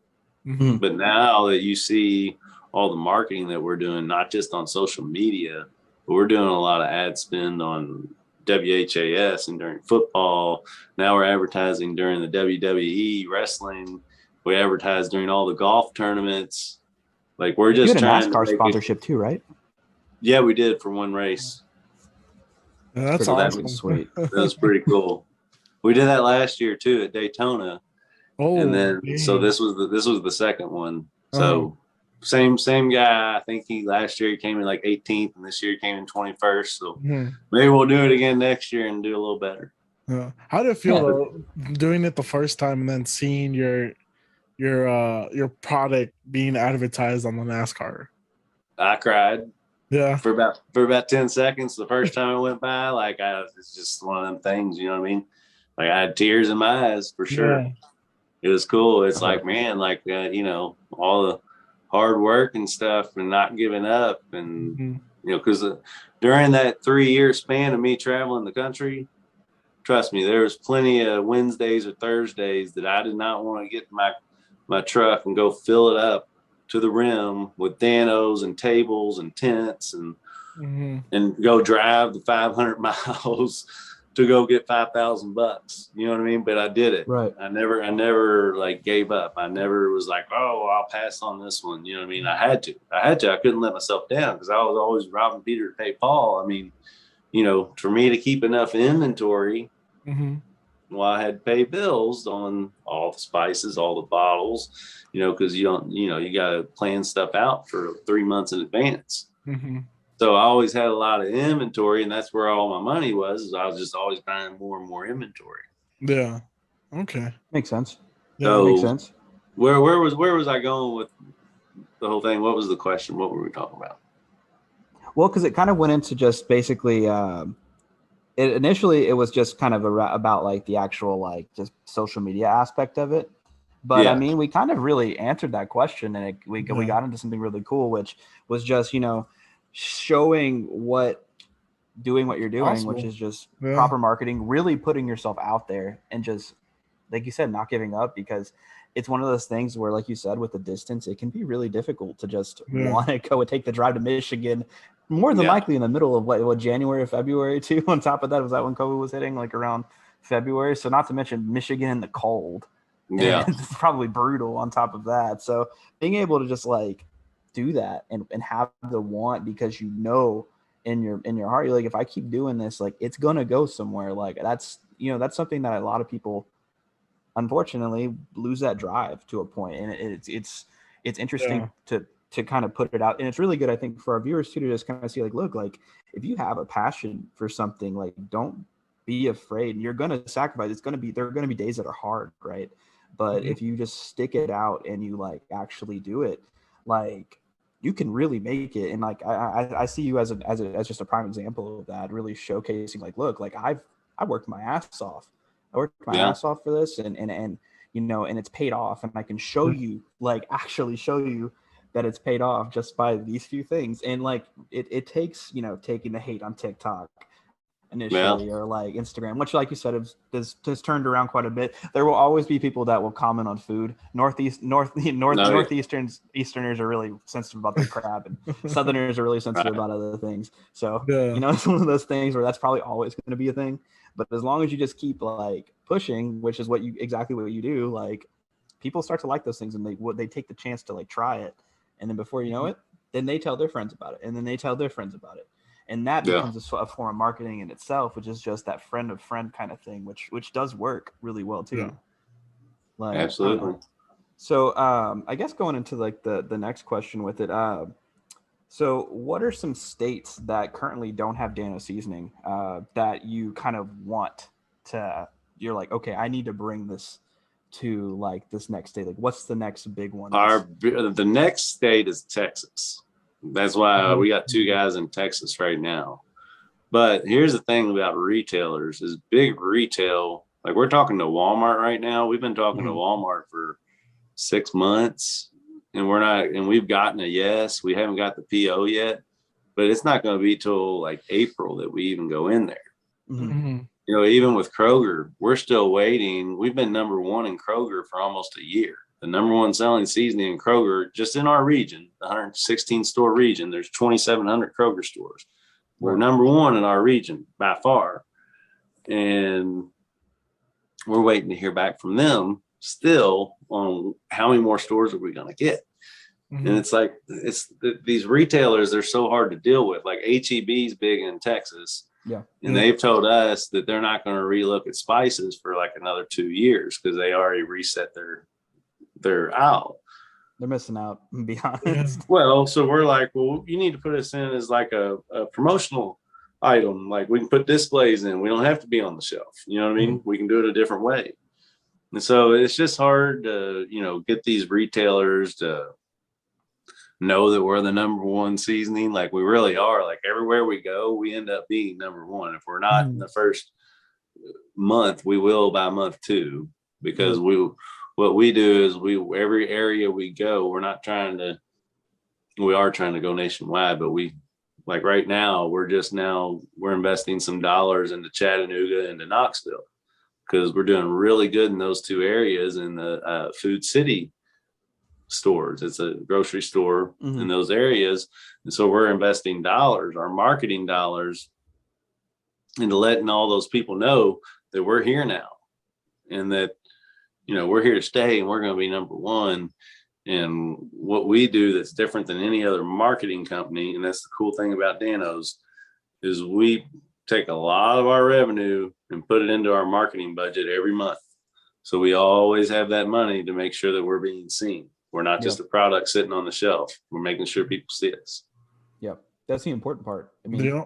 But now that you see all the marketing that we're doing, not just on social media, but we're doing a lot of ad spend on WHAS and during football. Now we're advertising during the WWE wrestling. We advertise during all the golf tournaments. Like we're just trying to NASCAR sponsorship too, right? Yeah, we did for one race. Yeah, that's awesome. That was sweet. That was pretty cool. We did that last year too at Daytona. And then so this was the second one. So same guy. I think last year he came in like 18th, and this year he came in 21st. So maybe we'll do it again next year and do a little better. Yeah. How did it feel though, doing it the first time and then seeing your product being advertised on the NASCAR? I cried. Yeah. For about 10 seconds the first time it went by. Like it's just one of them things, you know what I mean? Like I had tears in my eyes for sure. Yeah. It was cool. It's like, man, like you know, all the hard work and stuff and not giving up and because during that 3-year span of me traveling the country, trust me, there was plenty of Wednesdays or Thursdays that I did not want to get my truck and go fill it up to the rim with DanOs and tables and tents and go drive the 500 miles to go get $5,000. You know what I mean? But I did it. Right. I never like gave up. I never was like, oh, I'll pass on this one. You know what I mean? I had to. I couldn't let myself down because I was always robbing Peter to pay Paul. I mean, for me to keep enough inventory, well, I had to pay bills on all the spices, all the bottles, because you got to plan stuff out for 3 months in advance. So I always had a lot of inventory, and that's where all my money was. Is I was just always buying more and more inventory. Yeah. Okay. Makes sense. Yeah, makes sense. Where was I going with the whole thing? What was the question? What were we talking about? Well, because it kind of went into just basically, initially it was just kind of about like the actual like just social media aspect of it. But I mean, we kind of really answered that question, and we got into something really cool, which was just showing doing what you're doing, which is just proper marketing, really putting yourself out there, and just like you said, not giving up, because it's one of those things where, like you said, with the distance, it can be really difficult to just want to go and take the drive to Michigan, more than likely in the middle of what January or February too. On top of that, was that when COVID was hitting, like around February? So not to mention Michigan in the cold. Yeah, it's probably brutal on top of that. So being able to just like do that and have the want, because in your heart, you're like, if I keep doing this, like it's gonna go somewhere. Like that's something that a lot of people unfortunately lose that drive to a point, and it's interesting to kind of put it out, and it's really good, I think, for our viewers too, to just kind of see like, look, like if you have a passion for something, like don't be afraid. You're gonna sacrifice. There are gonna be days that are hard, right? But if you just stick it out and you like actually do it, like you can really make it. And like I see you as just a prime example of that, really showcasing like, look, like I worked my ass off. I worked my ass off for this, and and it's paid off, and I can show you, like actually show you that it's paid off just by these few things. And like it takes taking the hate on TikTok initially, or like Instagram, which, like you said, has turned around quite a bit. There will always be people that will comment on food. Easterners are really sensitive about the crab, and Southerners are really sensitive about other things. So it's one of those things where that's probably always going to be a thing. But as long as you just keep like pushing, which is exactly what you do, like people start to like those things, and they take the chance to like try it, and then before you know it, then they tell their friends about it, and then they tell their friends about it. And that becomes a form of marketing in itself, which is just that friend of friend kind of thing, which does work really well too. Yeah. Like, absolutely. So I guess going into like the next question with it, so what are some states that currently don't have DanO seasoning that you kind of want to? You're like, okay, I need to bring this to like this next state. Like, what's the next big one? The next state is Texas. That's why we got 2 guys in Texas right now. But here's the thing about retailers is big retail. Like we're talking to Walmart right now. We've been talking to Walmart for 6 months, and we've gotten a yes. We haven't got the PO yet, but it's not going to be till like April that we even go in there. Even with Kroger, we're still waiting. We've been number 1 in Kroger for almost a year. The number 1 selling seasoning in Kroger, just in our region, the 116 store region, there's 2,700 Kroger stores. We're number 1 in our region by far. And we're waiting to hear back from them still on how many more stores are we going to get. And it's like, these retailers, they're so hard to deal with. Like H-E-B's big in Texas. Yeah. And they've told us that they're not going to relook at spices for like another 2 years because they already reset their aisle. They're missing out, to be honest. Well, so we're like, well, you need to put us in as like a promotional item. Like we can put displays in. We don't have to be on the shelf. You know what I mean? We can do it a different way. And so it's just hard to, get these retailers to know that we're the number 1 seasoning. Like we really are. Like everywhere we go, we end up being number 1. If we're not in the first month, we will by month 2, because what we do is every area we go, we are trying to go nationwide, but we like right now, we're investing some dollars into Chattanooga and to Knoxville because we're doing really good in those two areas in the Food City stores. It's a grocery store in those areas. And so we're investing dollars, our marketing dollars, into letting all those people know that we're here now and that, we're here to stay and we're going to be number one. And what we do that's different than any other marketing company, and that's the cool thing about DanO's, is we take a lot of our revenue and put it into our marketing budget every month. So we always have that money to make sure that we're being seen. We're not just a product sitting on the shelf. We're making sure people see us. Yep. That's the important part. I mean,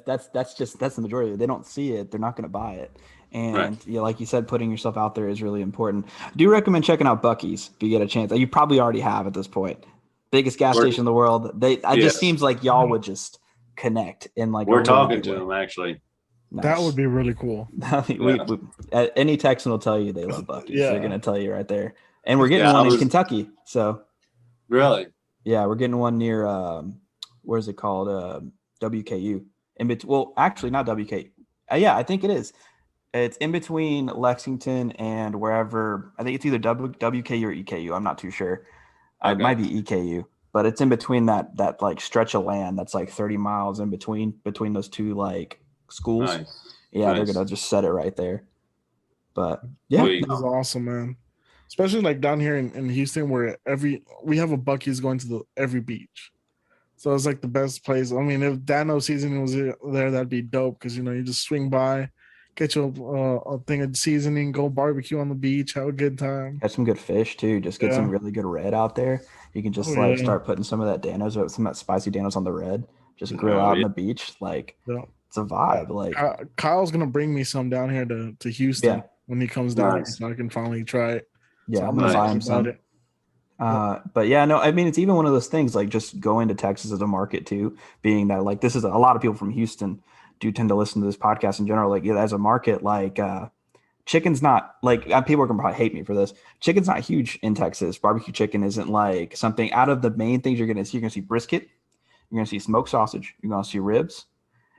that's the majority. They don't see it, they're not going to buy it. And like you said, putting yourself out there is really important. Do you recommend checking out Buc-ee's if you get a chance? You probably already have at this point. Biggest gas station in the world. It just seems like y'all would just connect in like. We're talking to them actually. Nice. That would be really cool. Any Texan will tell you they love Buc-ee's. They're going to tell you right there. And we're getting one in Kentucky. So really, we're getting one near where's it called? WKU. Well, actually not WKU. I think it is. It's in between Lexington and wherever. I think it's either WKU or EKU. I'm not too sure. It might be EKU, but it's in between that like stretch of land that's like 30 miles in between those two like schools. Nice. They're gonna just set it right there. But this is awesome, man. Especially like down here in Houston, where we have a Buc-ee's going to every beach. So it's like the best place. I mean, if DanO seasoning was there, that'd be dope because you just swing by, get you a thing of seasoning, go barbecue on the beach, have a good time. Got some good fish too. Just get some really good red out there. You can just start putting some of that DanO's, some of that spicy DanO's on the red. Just grill out on the beach. Like it's a vibe. Like Kyle's gonna bring me some down here to Houston when he comes down, so I can finally try it. Yeah, I'm gonna buy him some. But I mean, it's even one of those things like just going to Texas as a market too, being that like this is a lot of people from Houston do tend to listen to this podcast in general. Like as a market, like chicken's not like people are gonna probably hate me for this. Chicken's not huge in Texas. Barbecue chicken isn't like something out of the main things you're gonna see. You're gonna see brisket, you're gonna see smoked sausage, you're gonna see ribs.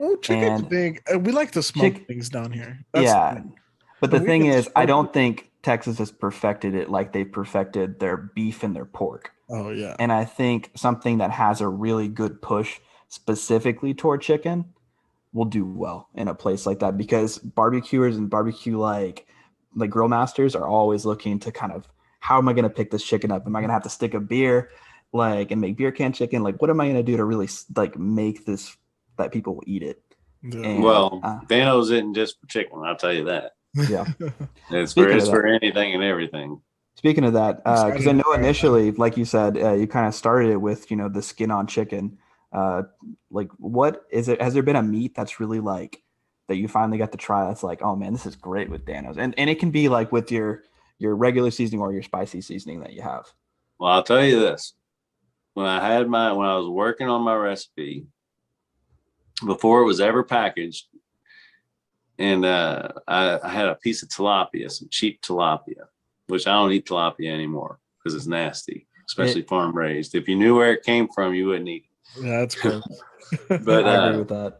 Oh, chicken's big. We like to smoke things down here. But the thing is, I don't think Texas has perfected it like they perfected their beef and their pork. Oh, yeah. And I think something that has a really good push specifically toward chicken will do well in a place like that because barbecuers and barbecue like grill masters are always looking to kind of, how am I going to pick this chicken up? Am I going to have to stick a beer and make beer can chicken? Like, what am I going to do to really like make this that people will eat it? Yeah. And, DanO's isn't just for chicken. I'll tell you that. Yeah, it's for anything and everything. Speaking of that, because I know initially, like you said, you kind of started it with the skin on chicken. Like, what is it? Has there been a meat that's really like that you finally got to try? That's like, oh man, this is great with DanO's, and it can be like with your regular seasoning or your spicy seasoning that you have. Well, I'll tell you this: when I was working on my recipe, before it was ever packaged. And I had a piece of tilapia, some cheap tilapia, which I don't eat tilapia anymore because it's nasty, especially farm raised. If you knew where it came from, you wouldn't eat it. Yeah, that's cool. But I agree with that.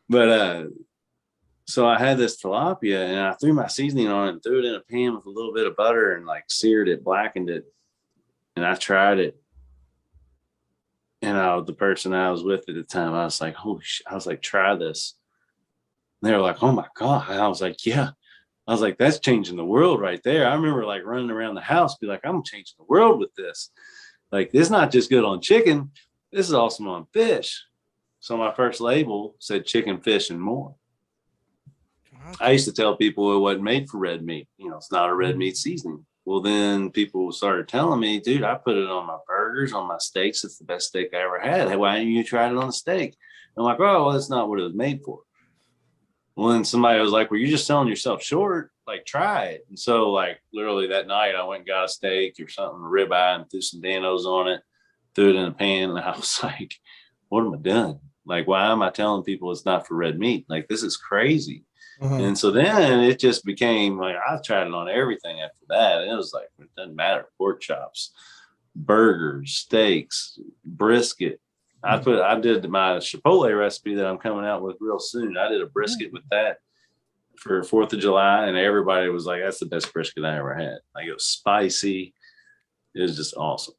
But so I had this tilapia and I threw my seasoning on it and threw it in a pan with a little bit of butter and like seared it, blackened it. And I tried it. And the person I was with at the time, I was like, holy shit. I was like, try this. They were like, oh my God. And I was like, yeah. I was like, that's changing the world right there. I remember like running around the house, be like, I'm changing the world with this. Like, this is not just good on chicken. This is awesome on fish. So my first label said chicken, fish, and more. I used to tell people it wasn't made for red meat. It's not a red meat seasoning. Well, then people started telling me, dude, I put it on my burgers, on my steaks. It's the best steak I ever had. Hey, why didn't you try it on a steak? I'm like, oh, well, that's not what it was made for. Well, then somebody was like, well, you're just selling yourself short. Like, try it. And so, like, literally that night, I went and got a steak or something, a ribeye, and threw some DanO's on it, threw it in a pan. And I was like, what am I doing? Like, why am I telling people it's not for red meat? Like, this is crazy. And so then it just became like, I tried it on everything after that. And it was like, it doesn't matter. Pork chops, burgers, steaks, brisket, I did my Chipotle recipe that I'm coming out with real soon. I did a brisket with that for 4th of July, and everybody was like, that's the best brisket I ever had. Like, it was spicy. It was just awesome.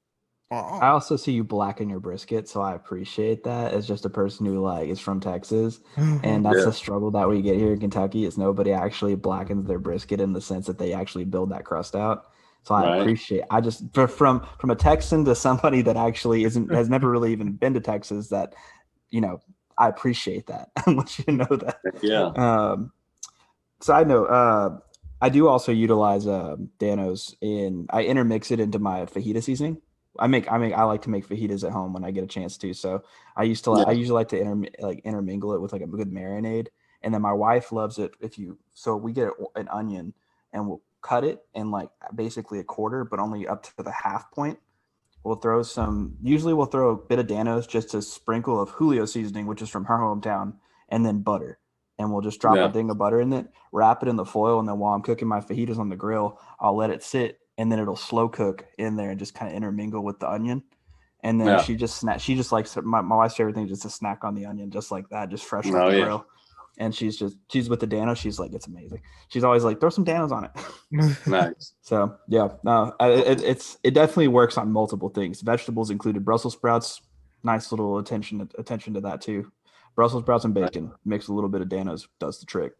I also see you blacken your brisket, so I appreciate that. As just a person who like is from Texas, and that's the struggle that we get here in Kentucky is nobody actually blackens their brisket in the sense that they actually build that crust out. So I appreciate. I just from a Texan to somebody that actually has never really even been to Texas. That I appreciate that. I want you to know that. Yeah. Side note, I do also utilize DanO's I intermix it into my fajita seasoning. I like to make fajitas at home when I get a chance to. So I usually like to intermingle it with like a good marinade. And then my wife loves it so we get an onion and we'll cut it in like basically a quarter, but only up to the half point. We'll throw a bit of DanO's, just a sprinkle of Julio seasoning, which is from her hometown, and then butter. And we'll just drop a ding of butter in it, wrap it in the foil. And then while I'm cooking my fajitas on the grill, I'll let it sit. And then it'll slow cook in there and just kind of intermingle with the onion. And then she just likes my wife's favorite thing, just to snack on the onion, just like that, just fresh off the grill. And she's with the DanO. She's like, it's amazing. She's always like, throw some DanO's on it. Nice. So it definitely works on multiple things. Vegetables included, Brussels sprouts, nice little attention to that too. Brussels sprouts and bacon, mix a little bit of DanO's, does the trick.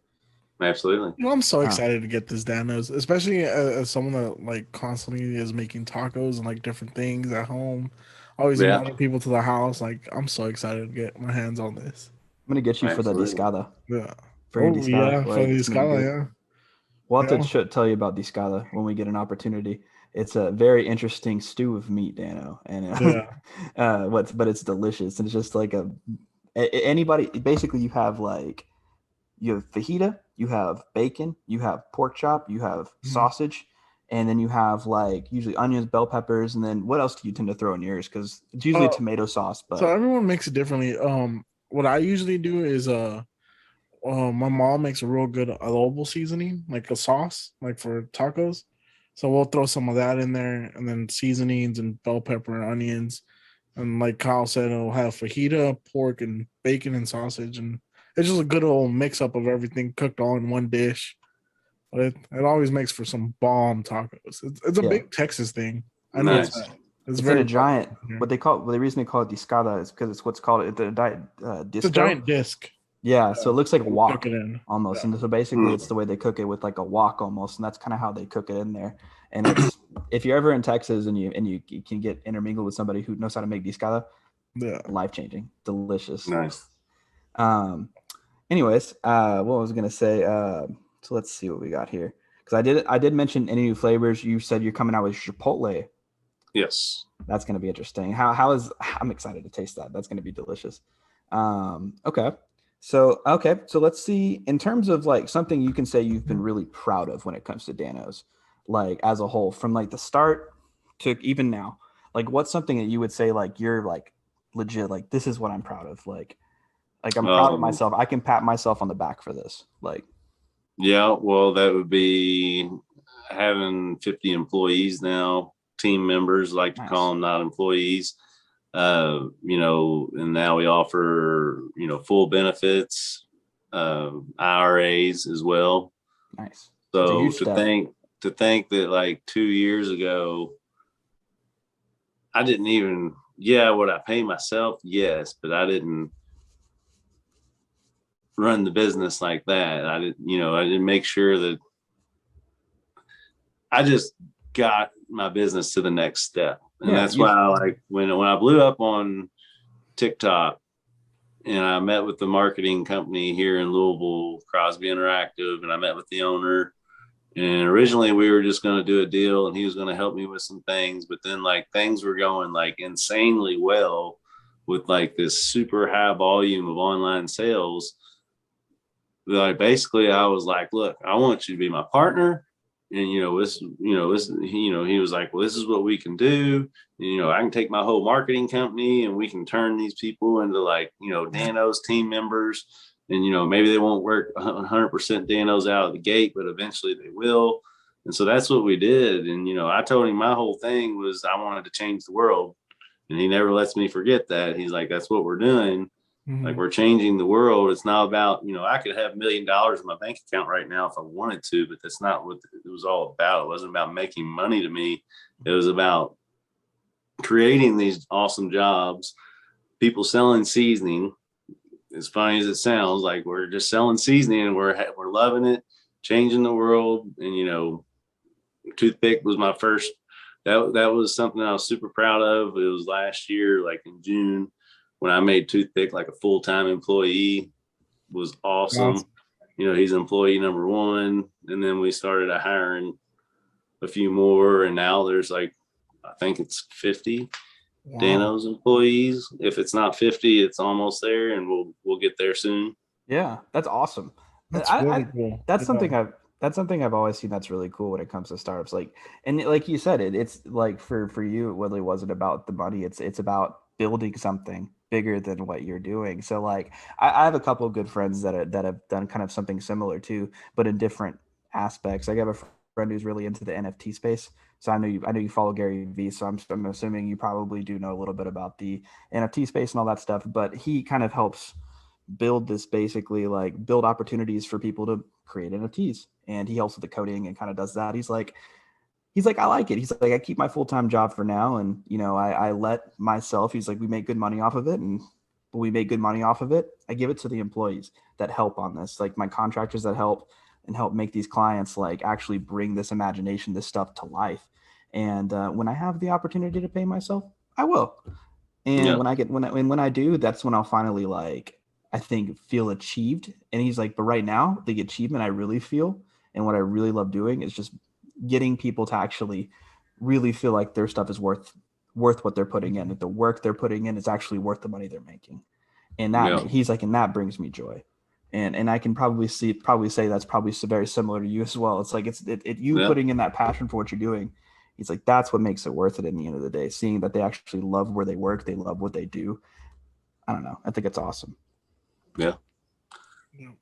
Absolutely. I'm so excited to get this DanO's, especially as someone that like constantly is making tacos and like different things at home. Always inviting people to the house. Like, I'm so excited to get my hands on this. I'm gonna get you for the discada. Yeah. For the discada. Yeah. We'll have to tell you about discada when we get an opportunity. It's a very interesting stew of meat, DanO, and but it's delicious. And it's just like anybody. Basically, you have fajita, you have bacon, you have pork chop, you have sausage, and then you have like usually onions, bell peppers, and then what else do you tend to throw in yours? Because it's usually tomato sauce. But so everyone makes it differently. What I usually do is my mom makes a real good adobo seasoning, like a sauce, like for tacos. So we'll throw some of that in there, and then seasonings and bell pepper and onions. And like Kyle said, it'll have fajita, pork, and bacon and sausage, and it's just a good old mix up of everything cooked all in one dish. But it always makes for some bomb tacos. It's a big Texas thing. I know it's very a giant. What the reason they call it discada is because it's what's called disco. It's a giant disc. Yeah, so it looks like a wok almost, and so basically it's the way they cook it, with like a wok almost, and that's kind of how they cook it in there. And it's if you're ever in Texas and you can get intermingled with somebody who knows how to make discada, life changing, delicious. Nice. Anyways, what was I gonna say? So let's see what we got here, because I did mention any new flavors. You said you're coming out with Chipotle. Yes, that's gonna be interesting. I'm excited to taste that. That's gonna be delicious. Okay. So let's see, in terms of like something you can say you've been really proud of when it comes to DanO's, like as a whole, from like the start to even now, like what's something that you would say like you're like legit, like this is what I'm proud of, like I'm proud of myself. I can pat myself on the back for this. Like, yeah, well, that would be having 50 employees now, team members, like to call them, not employees. And now we offer, full benefits, IRAs as well. Nice. So to think that like 2 years ago, I didn't even, would I pay myself? Yes, but I didn't run the business like that. I didn't make sure that I just got my business to the next step. And that's why I when I blew up on TikTok and I met with the marketing company here in Louisville, Crosby Interactive, and I met with the owner. And originally we were just going to do a deal and he was going to help me with some things. But then like things were going like insanely well with like this super high volume of online sales. Like basically I was like, look, I want you to be my partner. And, he was like, well, this is what we can do. And, I can take my whole marketing company and we can turn these people into like, DanO's team members. And, maybe they won't work 100% DanO's out of the gate, but eventually they will. And so that's what we did. And, I told him my whole thing was I wanted to change the world. And he never lets me forget that. He's like, that's what we're doing. Like, we're changing the world. It's not about, I could have $1 million in my bank account right now if I wanted to, but that's not what it was all about. It wasn't about making money to me. It was about creating these awesome jobs, people selling seasoning. As funny as it sounds, like we're just selling seasoning and we're loving it, changing the world. And, toothpick was my first, that was something I was super proud of. It was last year, like in June, when I made toothpick like a full-time employee. Was awesome. He's employee number 1. And then we started hiring a few more. And now there's like, I think it's 50 DanO's employees. If it's not 50, it's almost there, and we'll get there soon. Yeah, that's awesome. That's really cool. That's something I've always seen that's really cool when it comes to startups. Like, and like you said, it's like for you, it really wasn't about the money. It's about building something bigger than what you're doing. So like, I have a couple of good friends that have done kind of something similar too, but in different aspects. Like I have a friend who's really into the NFT space. So I know you follow Gary Vee. So I'm assuming you probably do know a little bit about the NFT space and all that stuff. But he kind of helps build this, basically like build opportunities for people to create NFTs, and he helps with the coding and kind of does that. He's like, I like it. He's like, I keep my full-time job for now. And, I let myself, he's like, we make good money off of it. And when we make good money off of it, I give it to the employees that help on this, like my contractors that help make these clients like actually bring this imagination, this stuff to life. And when I have the opportunity to pay myself, I will. And when I do, that's when I'll finally like, I think feel achieved. And he's like, but right now the achievement I really feel and what I really love doing is just getting people to actually really feel like their stuff is worth what they're putting in, that the work they're putting in is actually worth the money they're making. And that he's like, and that brings me joy. And I can probably say that's probably very similar to you as well. It's like putting in that passion for what you're doing. He's like, that's what makes it worth it in the end of the day, seeing that they actually love where they work, they love what they do. I don't know. I think it's awesome. Yeah. You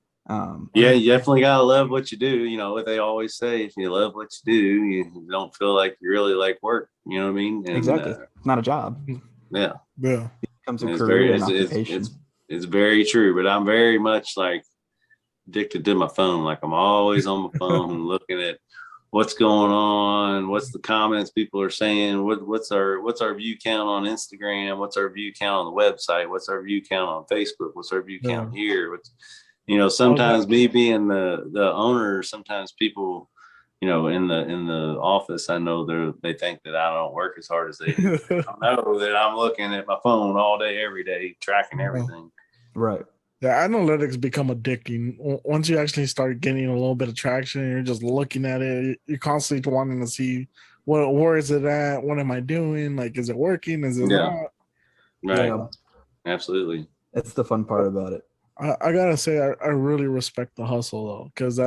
definitely gotta love what you do. What they always say: if you love what you do, you don't feel like you really like work. You know what I mean? And, exactly. It's not a job. Yeah. It becomes a career and occupation. It's very true. But I'm very much like addicted to my phone. Like I'm always on my phone looking at what's going on, what's the comments people are saying, what's our view count on Instagram, what's our view count on the website, what's our view count on Facebook, what's our view count here, sometimes me being the owner, sometimes people, in the office, I know they think that I don't work as hard as they do. I know that I'm looking at my phone all day, every day, tracking everything. Right. The analytics become addicting. Once you actually start getting a little bit of traction, and you're just looking at it. You're constantly wanting to see where is it at? What am I doing? Like, is it working? Is it not? Right. Yeah. Absolutely. That's the fun part about it. I gotta say, I really respect the hustle though, because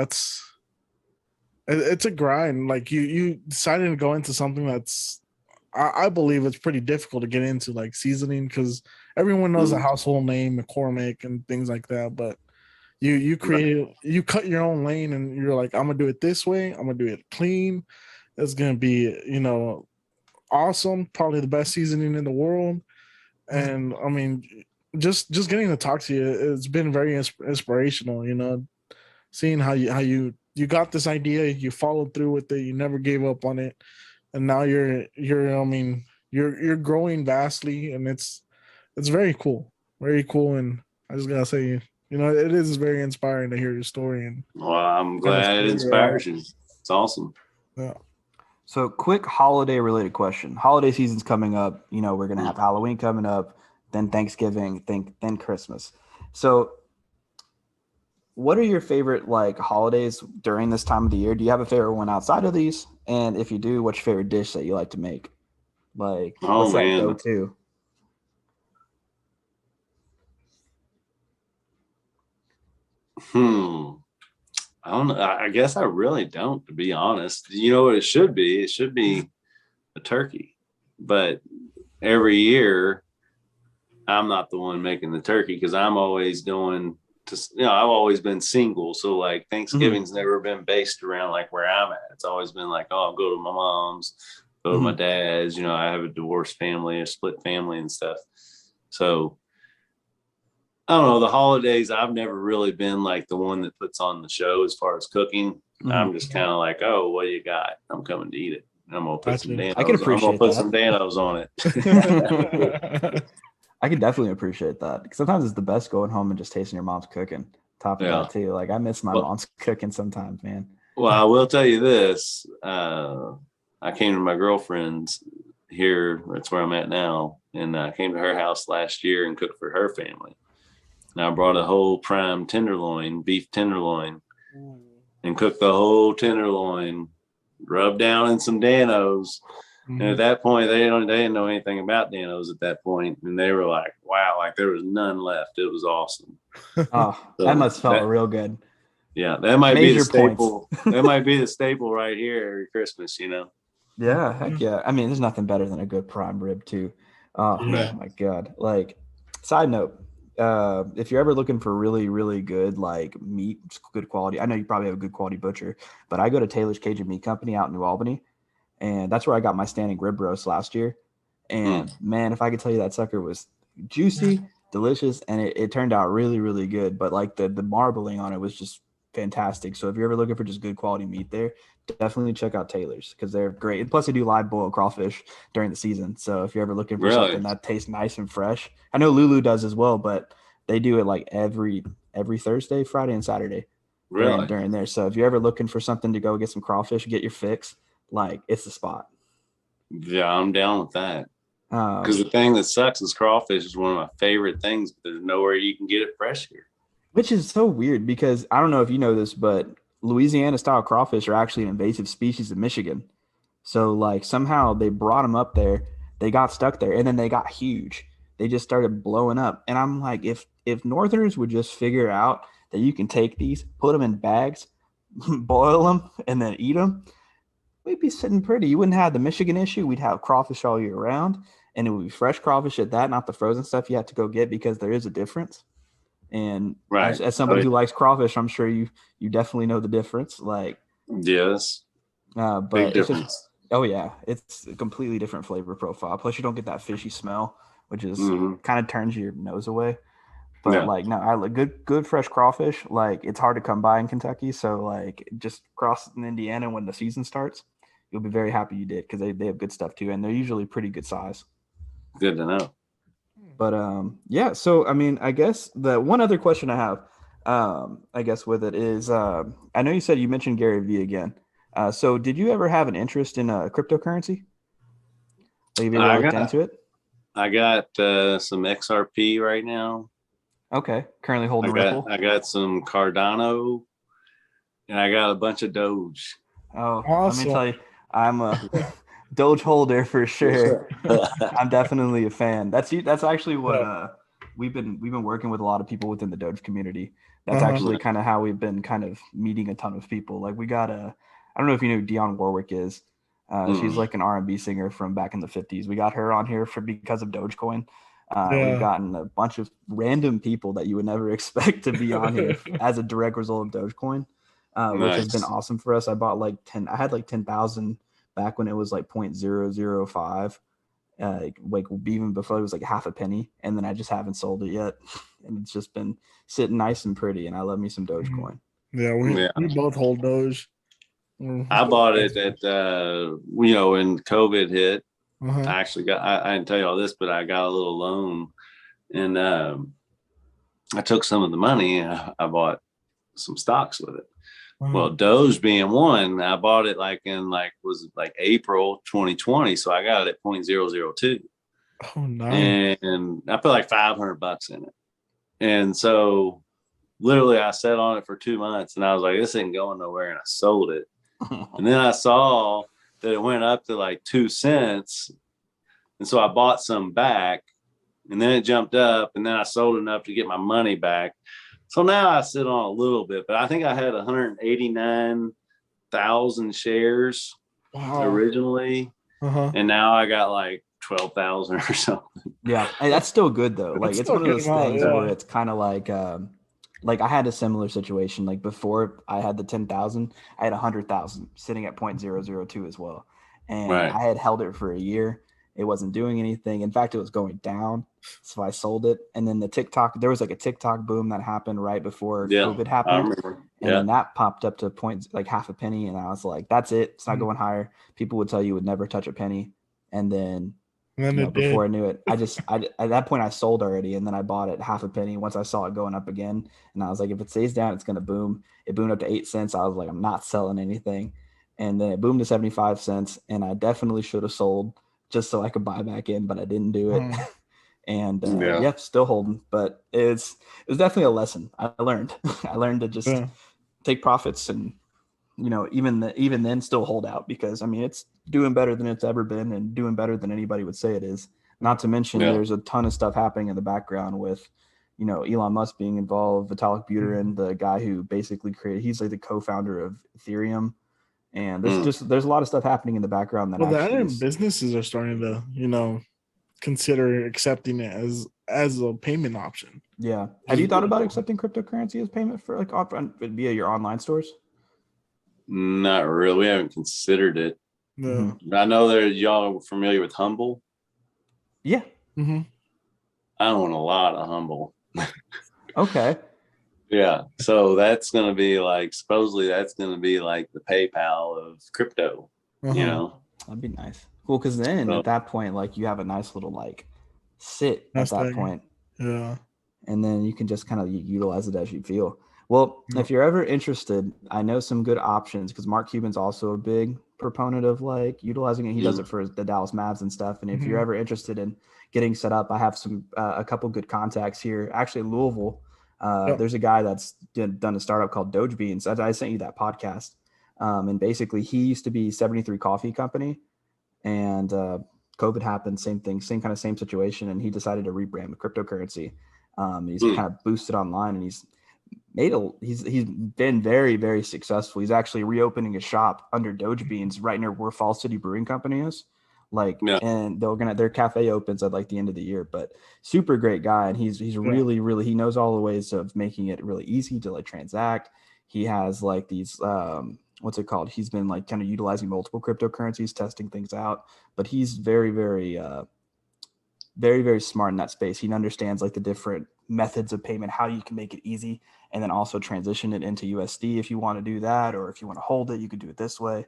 it's a grind. Like you decided to go into something that's, I believe it's pretty difficult to get into, like seasoning, because everyone knows the household name McCormick and things like that. But you cut your own lane, and you're like, I'm gonna do it this way. I'm gonna do it clean. It's gonna be awesome. Probably the best seasoning in the world. And I mean, just getting to talk to you, it's been very inspirational. Seeing how you got this idea, you followed through with it, you never gave up on it, and now you're growing vastly, and it's very cool, and I just gotta say, it is very inspiring to hear your story. And well, I'm glad it inspires you. It's awesome. Yeah. So, quick holiday related question. Holiday season's coming up. We're gonna have Halloween coming up, then Thanksgiving, then Christmas. So, what are your favorite holidays during this time of the year? Do you have a favorite one outside of these? And if you do, what's your favorite dish that you like to make? What's that go-to? I don't know. I guess I really don't, to be honest. You know what it should be? It should be a turkey. But every year, I'm not the one making the turkey because I'm always going to, I've always been single. So Thanksgiving's never been based around where I'm at. It's always been I'll go to my mom's, go to my dad's. You know, I have a divorced family, a split family and stuff. So I don't know, the holidays, I've never really been like the one that puts on the show as far as cooking. I'm just kind of like, oh, what do you got? I'm coming to eat it. I'm gonna put some DanO's. I can appreciate I'm gonna put some DanO's on it. I can definitely appreciate that. Sometimes it's the best going home and just tasting your mom's cooking. Top of that too. Like I miss my mom's cooking sometimes, man. Well, I will tell you this. I came to my girlfriend's here. That's where I'm at now. And I came to her house last year and cooked for her family. And I brought a whole prime tenderloin, beef tenderloin, and cooked the whole tenderloin, rubbed down in some DanO's. And at that point, they didn't know anything about DanO's at that point. And they were like, wow, like there was none left. It was awesome. Oh, so that must felt real good. Yeah, that might be the staple. That might be the staple right here every Christmas, you know? Yeah, heck yeah. I mean, there's nothing better than a good prime rib too. Oh my God. Like, side note, if you're ever looking for really, really good like meat, good quality, I know you probably have a good quality butcher, but I go to Taylor's Cajun Meat Company out in New Albany. And that's where I got my standing rib roast last year. And man, if I could tell you that sucker was juicy, delicious, and it turned out really, really good. But like the marbling on it was just fantastic. So if you're ever looking for just good quality meat there, definitely check out Taylor's because they're great. And plus they do live boiled crawfish during the season. So if you're ever looking for something that tastes nice and fresh, I know Lulu does as well, but they do it like every Thursday, Friday, and Saturday during there. So if you're ever looking for something to go get some crawfish, get your fix. Like it's the spot. Yeah, I'm down with that. Because the thing that sucks is crawfish is one of my favorite things, but there's nowhere you can get it fresh here. Which is so weird because I don't know if you know this, but Louisiana style crawfish are actually an invasive species in Michigan. So like somehow they brought them up there, they got stuck there, and then they got huge. They just started blowing up. And I'm like, if Northerners would just figure out that you can take these, put them in bags, boil them, and then eat them, we'd be sitting pretty. You wouldn't have the Michigan issue. We'd have crawfish all year round, and it would be fresh crawfish at that, not the frozen stuff you have to go get because there is a difference. And as somebody who likes crawfish, I'm sure you definitely know the difference. Like, yes, but big difference. It's a completely different flavor profile. Plus, you don't get that fishy smell, which is kind of turns your nose away. But like, no, I like good fresh crawfish. Like, it's hard to come by in Kentucky. So like, just cross in Indiana when the season starts. You'll be very happy you did because they have good stuff too, and they're usually pretty good size. Good to know. But so I mean, I guess the one other question I have, I guess with it is, I know you said you mentioned Gary Vee again. So did you ever have an interest in cryptocurrency? Have you ever looked into it? I got some XRP right now. Okay, currently holding Ripple. I got some Cardano, and I got a bunch of Doge. Oh, awesome. Let me tell you, I'm a Doge holder for sure. I'm definitely a fan. That's actually what we've been working with a lot of people within the Doge community. That's actually kind of how we've been kind of meeting a ton of people. Like we got I don't know if you know who Dionne Warwick is. She's like an R&B singer from back in the 50s. We got her on here because of Dogecoin. We've gotten a bunch of random people that you would never expect to be on here as a direct result of Dogecoin, which has been awesome for us. I bought I had like 10,000 back when it was like 0.005, like even before it was like half a penny. And then I just haven't sold it yet. And it's just been sitting nice and pretty. And I love me some Dogecoin. Yeah. We both hold Doge. I bought it at, when COVID hit. I actually I didn't tell you all this, but I got a little loan and I took some of the money and I bought some stocks with it. Well, Doge being one, I bought it was April 2020. So I got it at 0.002. Oh, nice. And I put like $500 in it. And so literally I sat on it for 2 months and I was like, this ain't going nowhere. And I sold it. And then I saw that it went up to like 2 cents. And so I bought some back and then it jumped up and then I sold enough to get my money back. So now I sit on a little bit, but I think I had 189,000 shares originally. And now I got like 12,000 or something. Yeah. Hey, that's still good though. Like it's one of those things where it's kind of like I had a similar situation. Like before I had the 10,000, I had 100,000 sitting at 0.002 as well. and Right. I had held it for a year. It wasn't doing anything. In fact, it was going down. So I sold it. And then there was like a TikTok boom that happened right before COVID I happened. remember. And then that popped up to like half a penny. And I was like, that's it. It's not going higher. People would tell you would never touch a penny. And then, before I knew it, I at that point I sold already. And then I bought it half a penny once I saw it going up again. And I was like, if it stays down, it's going to boom. It boomed up to 8 cents. I was like, I'm not selling anything. And then it boomed to 75 cents. And I definitely should have sold just so I could buy back in, but I didn't do it. And still holding, but it was definitely a lesson I learned. I learned to just take profits and, even then still hold out, because I mean, it's doing better than it's ever been and doing better than anybody would say it is. Not to mention there's a ton of stuff happening in the background with, Elon Musk being involved, Vitalik Buterin, the guy who basically he's like the co-founder of Ethereum. And there's a lot of stuff happening in the background that businesses are starting to, consider accepting it as a payment option. Yeah. Have you thought about accepting cryptocurrency as payment for via your online stores? Not really. We haven't considered it. No. I know y'all familiar with Humble. Yeah. Mm-hmm. I own a lot of Humble. Okay. Yeah. So that's going to be supposedly that's going to be like the PayPal of crypto, That'd be nice. Cool. Cause then at that point, you have a nice little sit at that point. Yeah. And then you can just kind of utilize it as you feel. Well, if you're ever interested, I know some good options, because Mark Cuban's also a big proponent of utilizing it. He does it for the Dallas Mavs and stuff. And if you're ever interested in getting set up, I have a couple good contacts here. Actually, in Louisville, there's a guy that's done a startup called Doge Beans. I sent you that podcast. And basically he used to be 73 Coffee Company, and COVID happened, same thing, same situation. And he decided to rebrand with cryptocurrency. He's kind of boosted online, and he's been very, very successful. He's actually reopening a shop under Doge Beans right near where Fall City Brewing Company is. And their cafe opens at the end of the year. But super great guy, and he's really, really, he knows all the ways of making it really easy to transact. He has these what's it called? He's been kind of utilizing multiple cryptocurrencies, testing things out. But he's very, very very, very smart in that space. He understands the different methods of payment, how you can make it easy, and then also transition it into USD if you want to do that, or if you want to hold it, you could do it this way.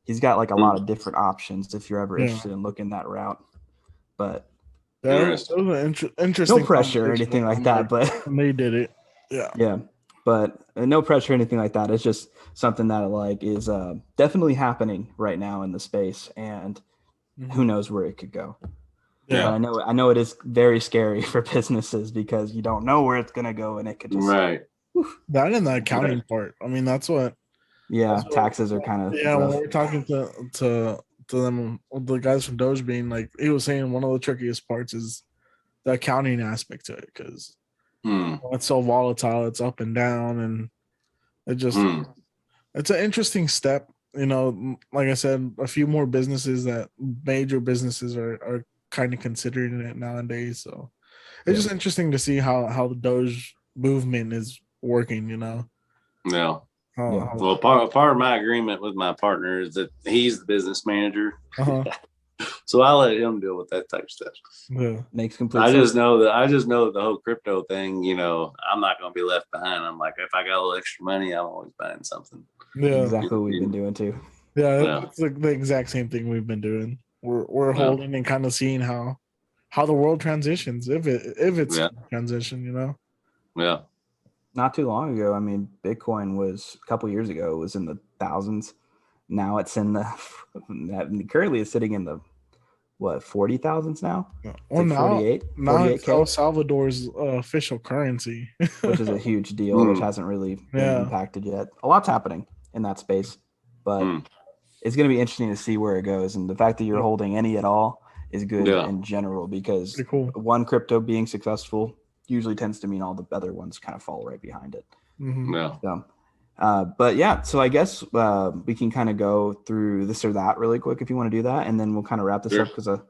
He's got a lot of different options if you're ever interested in looking that route. But interesting. No pressure or anything like that, but they did it. Yeah. But no pressure or anything like that. It's just something that is definitely happening right now in the space, and who knows where it could go. Yeah, but I know it is very scary for businesses, because you don't know where it's going to go, and it could just that and the accounting part. I mean, that's what. Yeah, taxes are kind of. Yeah, when we're talking to them, the guys from Doge Bean, he was saying one of the trickiest parts is the accounting aspect to it, because it's so volatile, it's up and down, and it just it's an interesting step. Like I said, a few more major businesses are kind of considering it nowadays. So it's just interesting to see how the Doge movement is working. Yeah. Well, part of my agreement with my partner is that he's the business manager. So I let him deal with that type of stuff. Yeah. Makes complete sense. I just know that the whole crypto thing, I'm not going to be left behind. I'm if I got a little extra money, I'm always buying something. Yeah. Exactly what we've been doing too. Yeah. It's the exact same thing we've been doing. We're holding and kind of seeing how the world transitions, if it's transition, Yeah. Not too long ago, I mean, Bitcoin was a couple years ago, it was in the thousands. Now it's in currently it's sitting in the 40,000s now. Well, now 48. Now it's El Salvador's official currency, which is a huge deal, which hasn't really been impacted yet. A lot's happening in that space, but it's going to be interesting to see where it goes. And the fact that you're holding any at all is good in general, because one crypto being successful usually tends to mean all the other ones kind of fall right behind it. So, so I guess we can kind of go through this or that really quick if you want to do that, and then we'll kind of wrap this up, because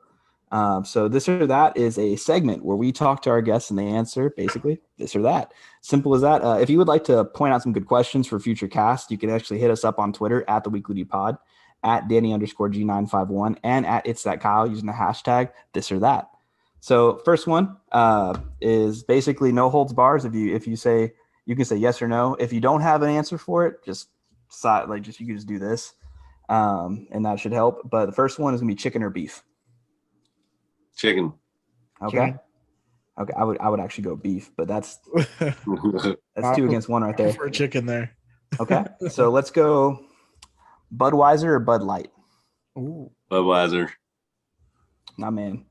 so this or that is a segment where we talk to our guests and they answer basically this or that. Simple as that. If you would like to point out some good questions for future casts, you can actually hit us up on Twitter at the Weekly D Pod. at Danny_G951 and at It's That Kyle using the hashtag this or that. So first one is basically no holds bars. If you say, you can say yes or no. If you don't have an answer for it, you can just do this, and that should help. But the first one is gonna be chicken or beef. Chicken. Okay. Chicken. Okay. I would actually go beef, but that's 2 against 1 right there. For chicken there. Okay. So let's go Budweiser or Bud Light. Ooh. Budweiser. Nah, man.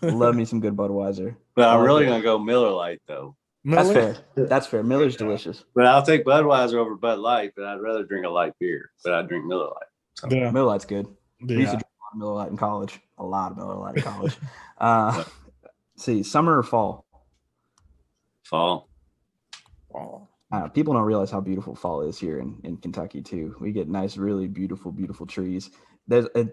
Love me some good Budweiser. But I'm really gonna go Miller Lite though. That's fair. That's fair. Miller's delicious. But I'll take Budweiser over Bud Light, but I'd rather drink a light beer. But I'd drink Miller Lite. So. Yeah. Miller Lite's good. Yeah. We used to drink a lot of Miller Lite in college. A lot of Miller Lite in college. See, summer or fall? Fall. People don't realize how beautiful fall is here in Kentucky too. We get nice, really beautiful, beautiful trees.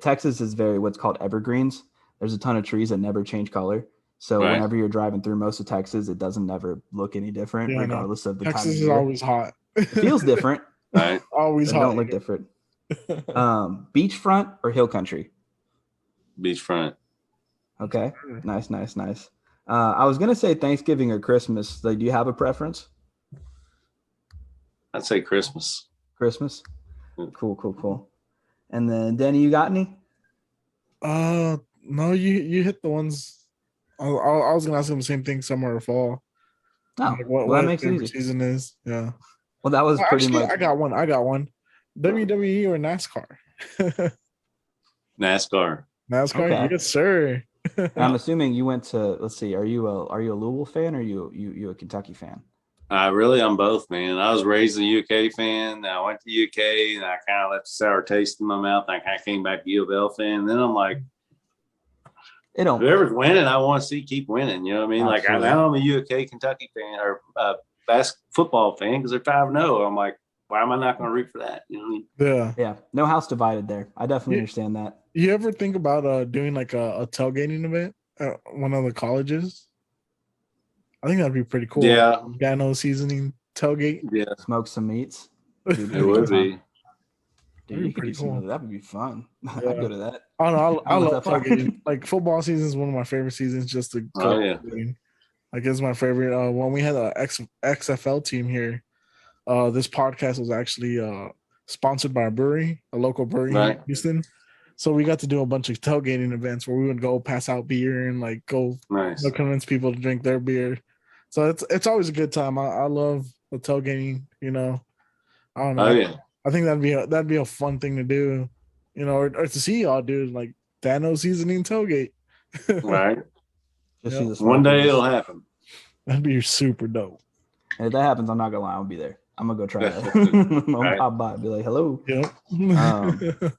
Texas is what's called evergreens. There's a ton of trees that never change color. So whenever you're driving through most of Texas, it doesn't ever look any different, regardless of the Texas time of is year. always hot. It feels different. Right. Always hot. Don't look different. Beachfront or hill country? Beachfront. Okay. Nice. I was gonna say Thanksgiving or Christmas. Like, do you have a preference? I'd say Christmas. Christmas. Cool. And then Danny, you got any? No, you hit the ones. I was gonna ask him the same thing, summer or fall. Oh, like what that makes it easy. Season is. Yeah. Well, that was pretty much. I got one. WWE or NASCAR? NASCAR. Okay. Yes, sir. I'm assuming you went to. Let's see. Are you a Louisville fan or you a Kentucky fan? I'm both, man. I was raised a UK fan. Then I went to UK and I kind of left a sour taste in my mouth. I kind of came back U of L fan. And then I'm like, whoever's winning, I want to see keep winning. You know what I mean? Absolutely. Like now I'm a UK Kentucky fan or football fan because they're 5-0. I'm like, why am I not going to root for that? You know what I mean? Yeah. No house divided there. I definitely understand that. You ever think about doing like a tailgating event at one of the colleges? I think that'd be pretty cool. Yeah. DanO seasoning tailgate. Yeah. Smoke some meats. It would be. Dude, you could do something. That would be fun. I'd go to that. Oh no, I love tailgating. Like football season is one of my favorite seasons. Just to go. Like it's my favorite. When we had a XFL team here, this podcast was actually sponsored by a local brewery in Houston. So we got to do a bunch of tailgating events where we would go pass out beer and like go convince people to drink their beer. So it's always a good time. I love the tailgating. You know, I don't know. Oh yeah. I think that'd be a fun thing to do. You know, or to see y'all do like DanO seasoning tailgate. Right. Just one day it'll happen. That'd be super dope. And if that happens, I'm not gonna lie, I'll be there. I'm gonna go try that. I'm gonna pop by, be like, hello. Yep.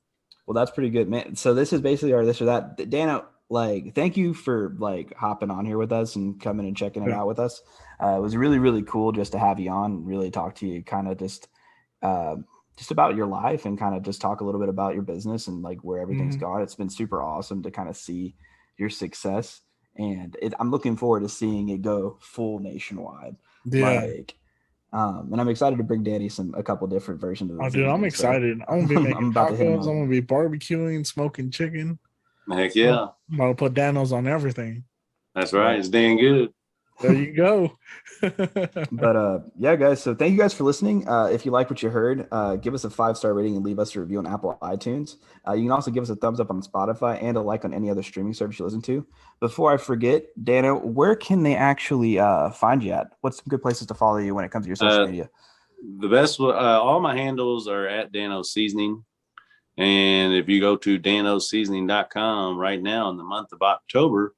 Well, that's pretty good, man. So this is basically our this or that. DanO, like, thank you for like hopping on here with us and coming and checking it out with us. It was really, really cool just to have you on, really talk to you, kind of just about your life and kind of just talk a little bit about your business and like where everything's gone. It's been super awesome to kind of see your success, and I'm looking forward to seeing it go full nationwide. Yeah. And I'm excited to bring Danny a couple different versions of this. Oh, dude, I'm excited. I'm gonna be making tacos. I'm gonna be barbecuing, smoking chicken. Heck yeah. I'm gonna put DanO's on everything. That's right. It's dang good. There you go. But yeah, guys. So thank you guys for listening. If you like what you heard, give us a 5-star rating and leave us a review on Apple iTunes. You can also give us a thumbs up on Spotify and a like on any other streaming service you listen to. Before I forget, DanO, where can they actually find you at? What's some good places to follow you when it comes to your social media? The best, all my handles are at DanO Seasoning. And if you go to DanOSeasoning.com right now in the month of October,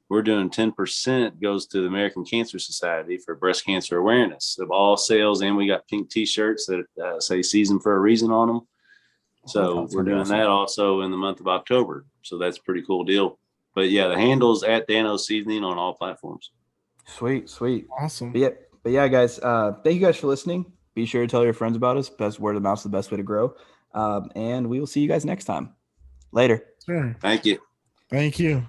we're doing 10% goes to the American Cancer Society for breast cancer awareness of all sales. And we got pink T-shirts that say season for a reason on them. So we're doing that also in the month of October. So that's a pretty cool deal. But yeah, the handle's at DanO Seasoning on all platforms. Sweet. Awesome. But yeah, guys, thank you guys for listening. Be sure to tell your friends about us. Best word of mouth is the best way to grow. And we will see you guys next time. Later. Sure. Thank you. Thank you.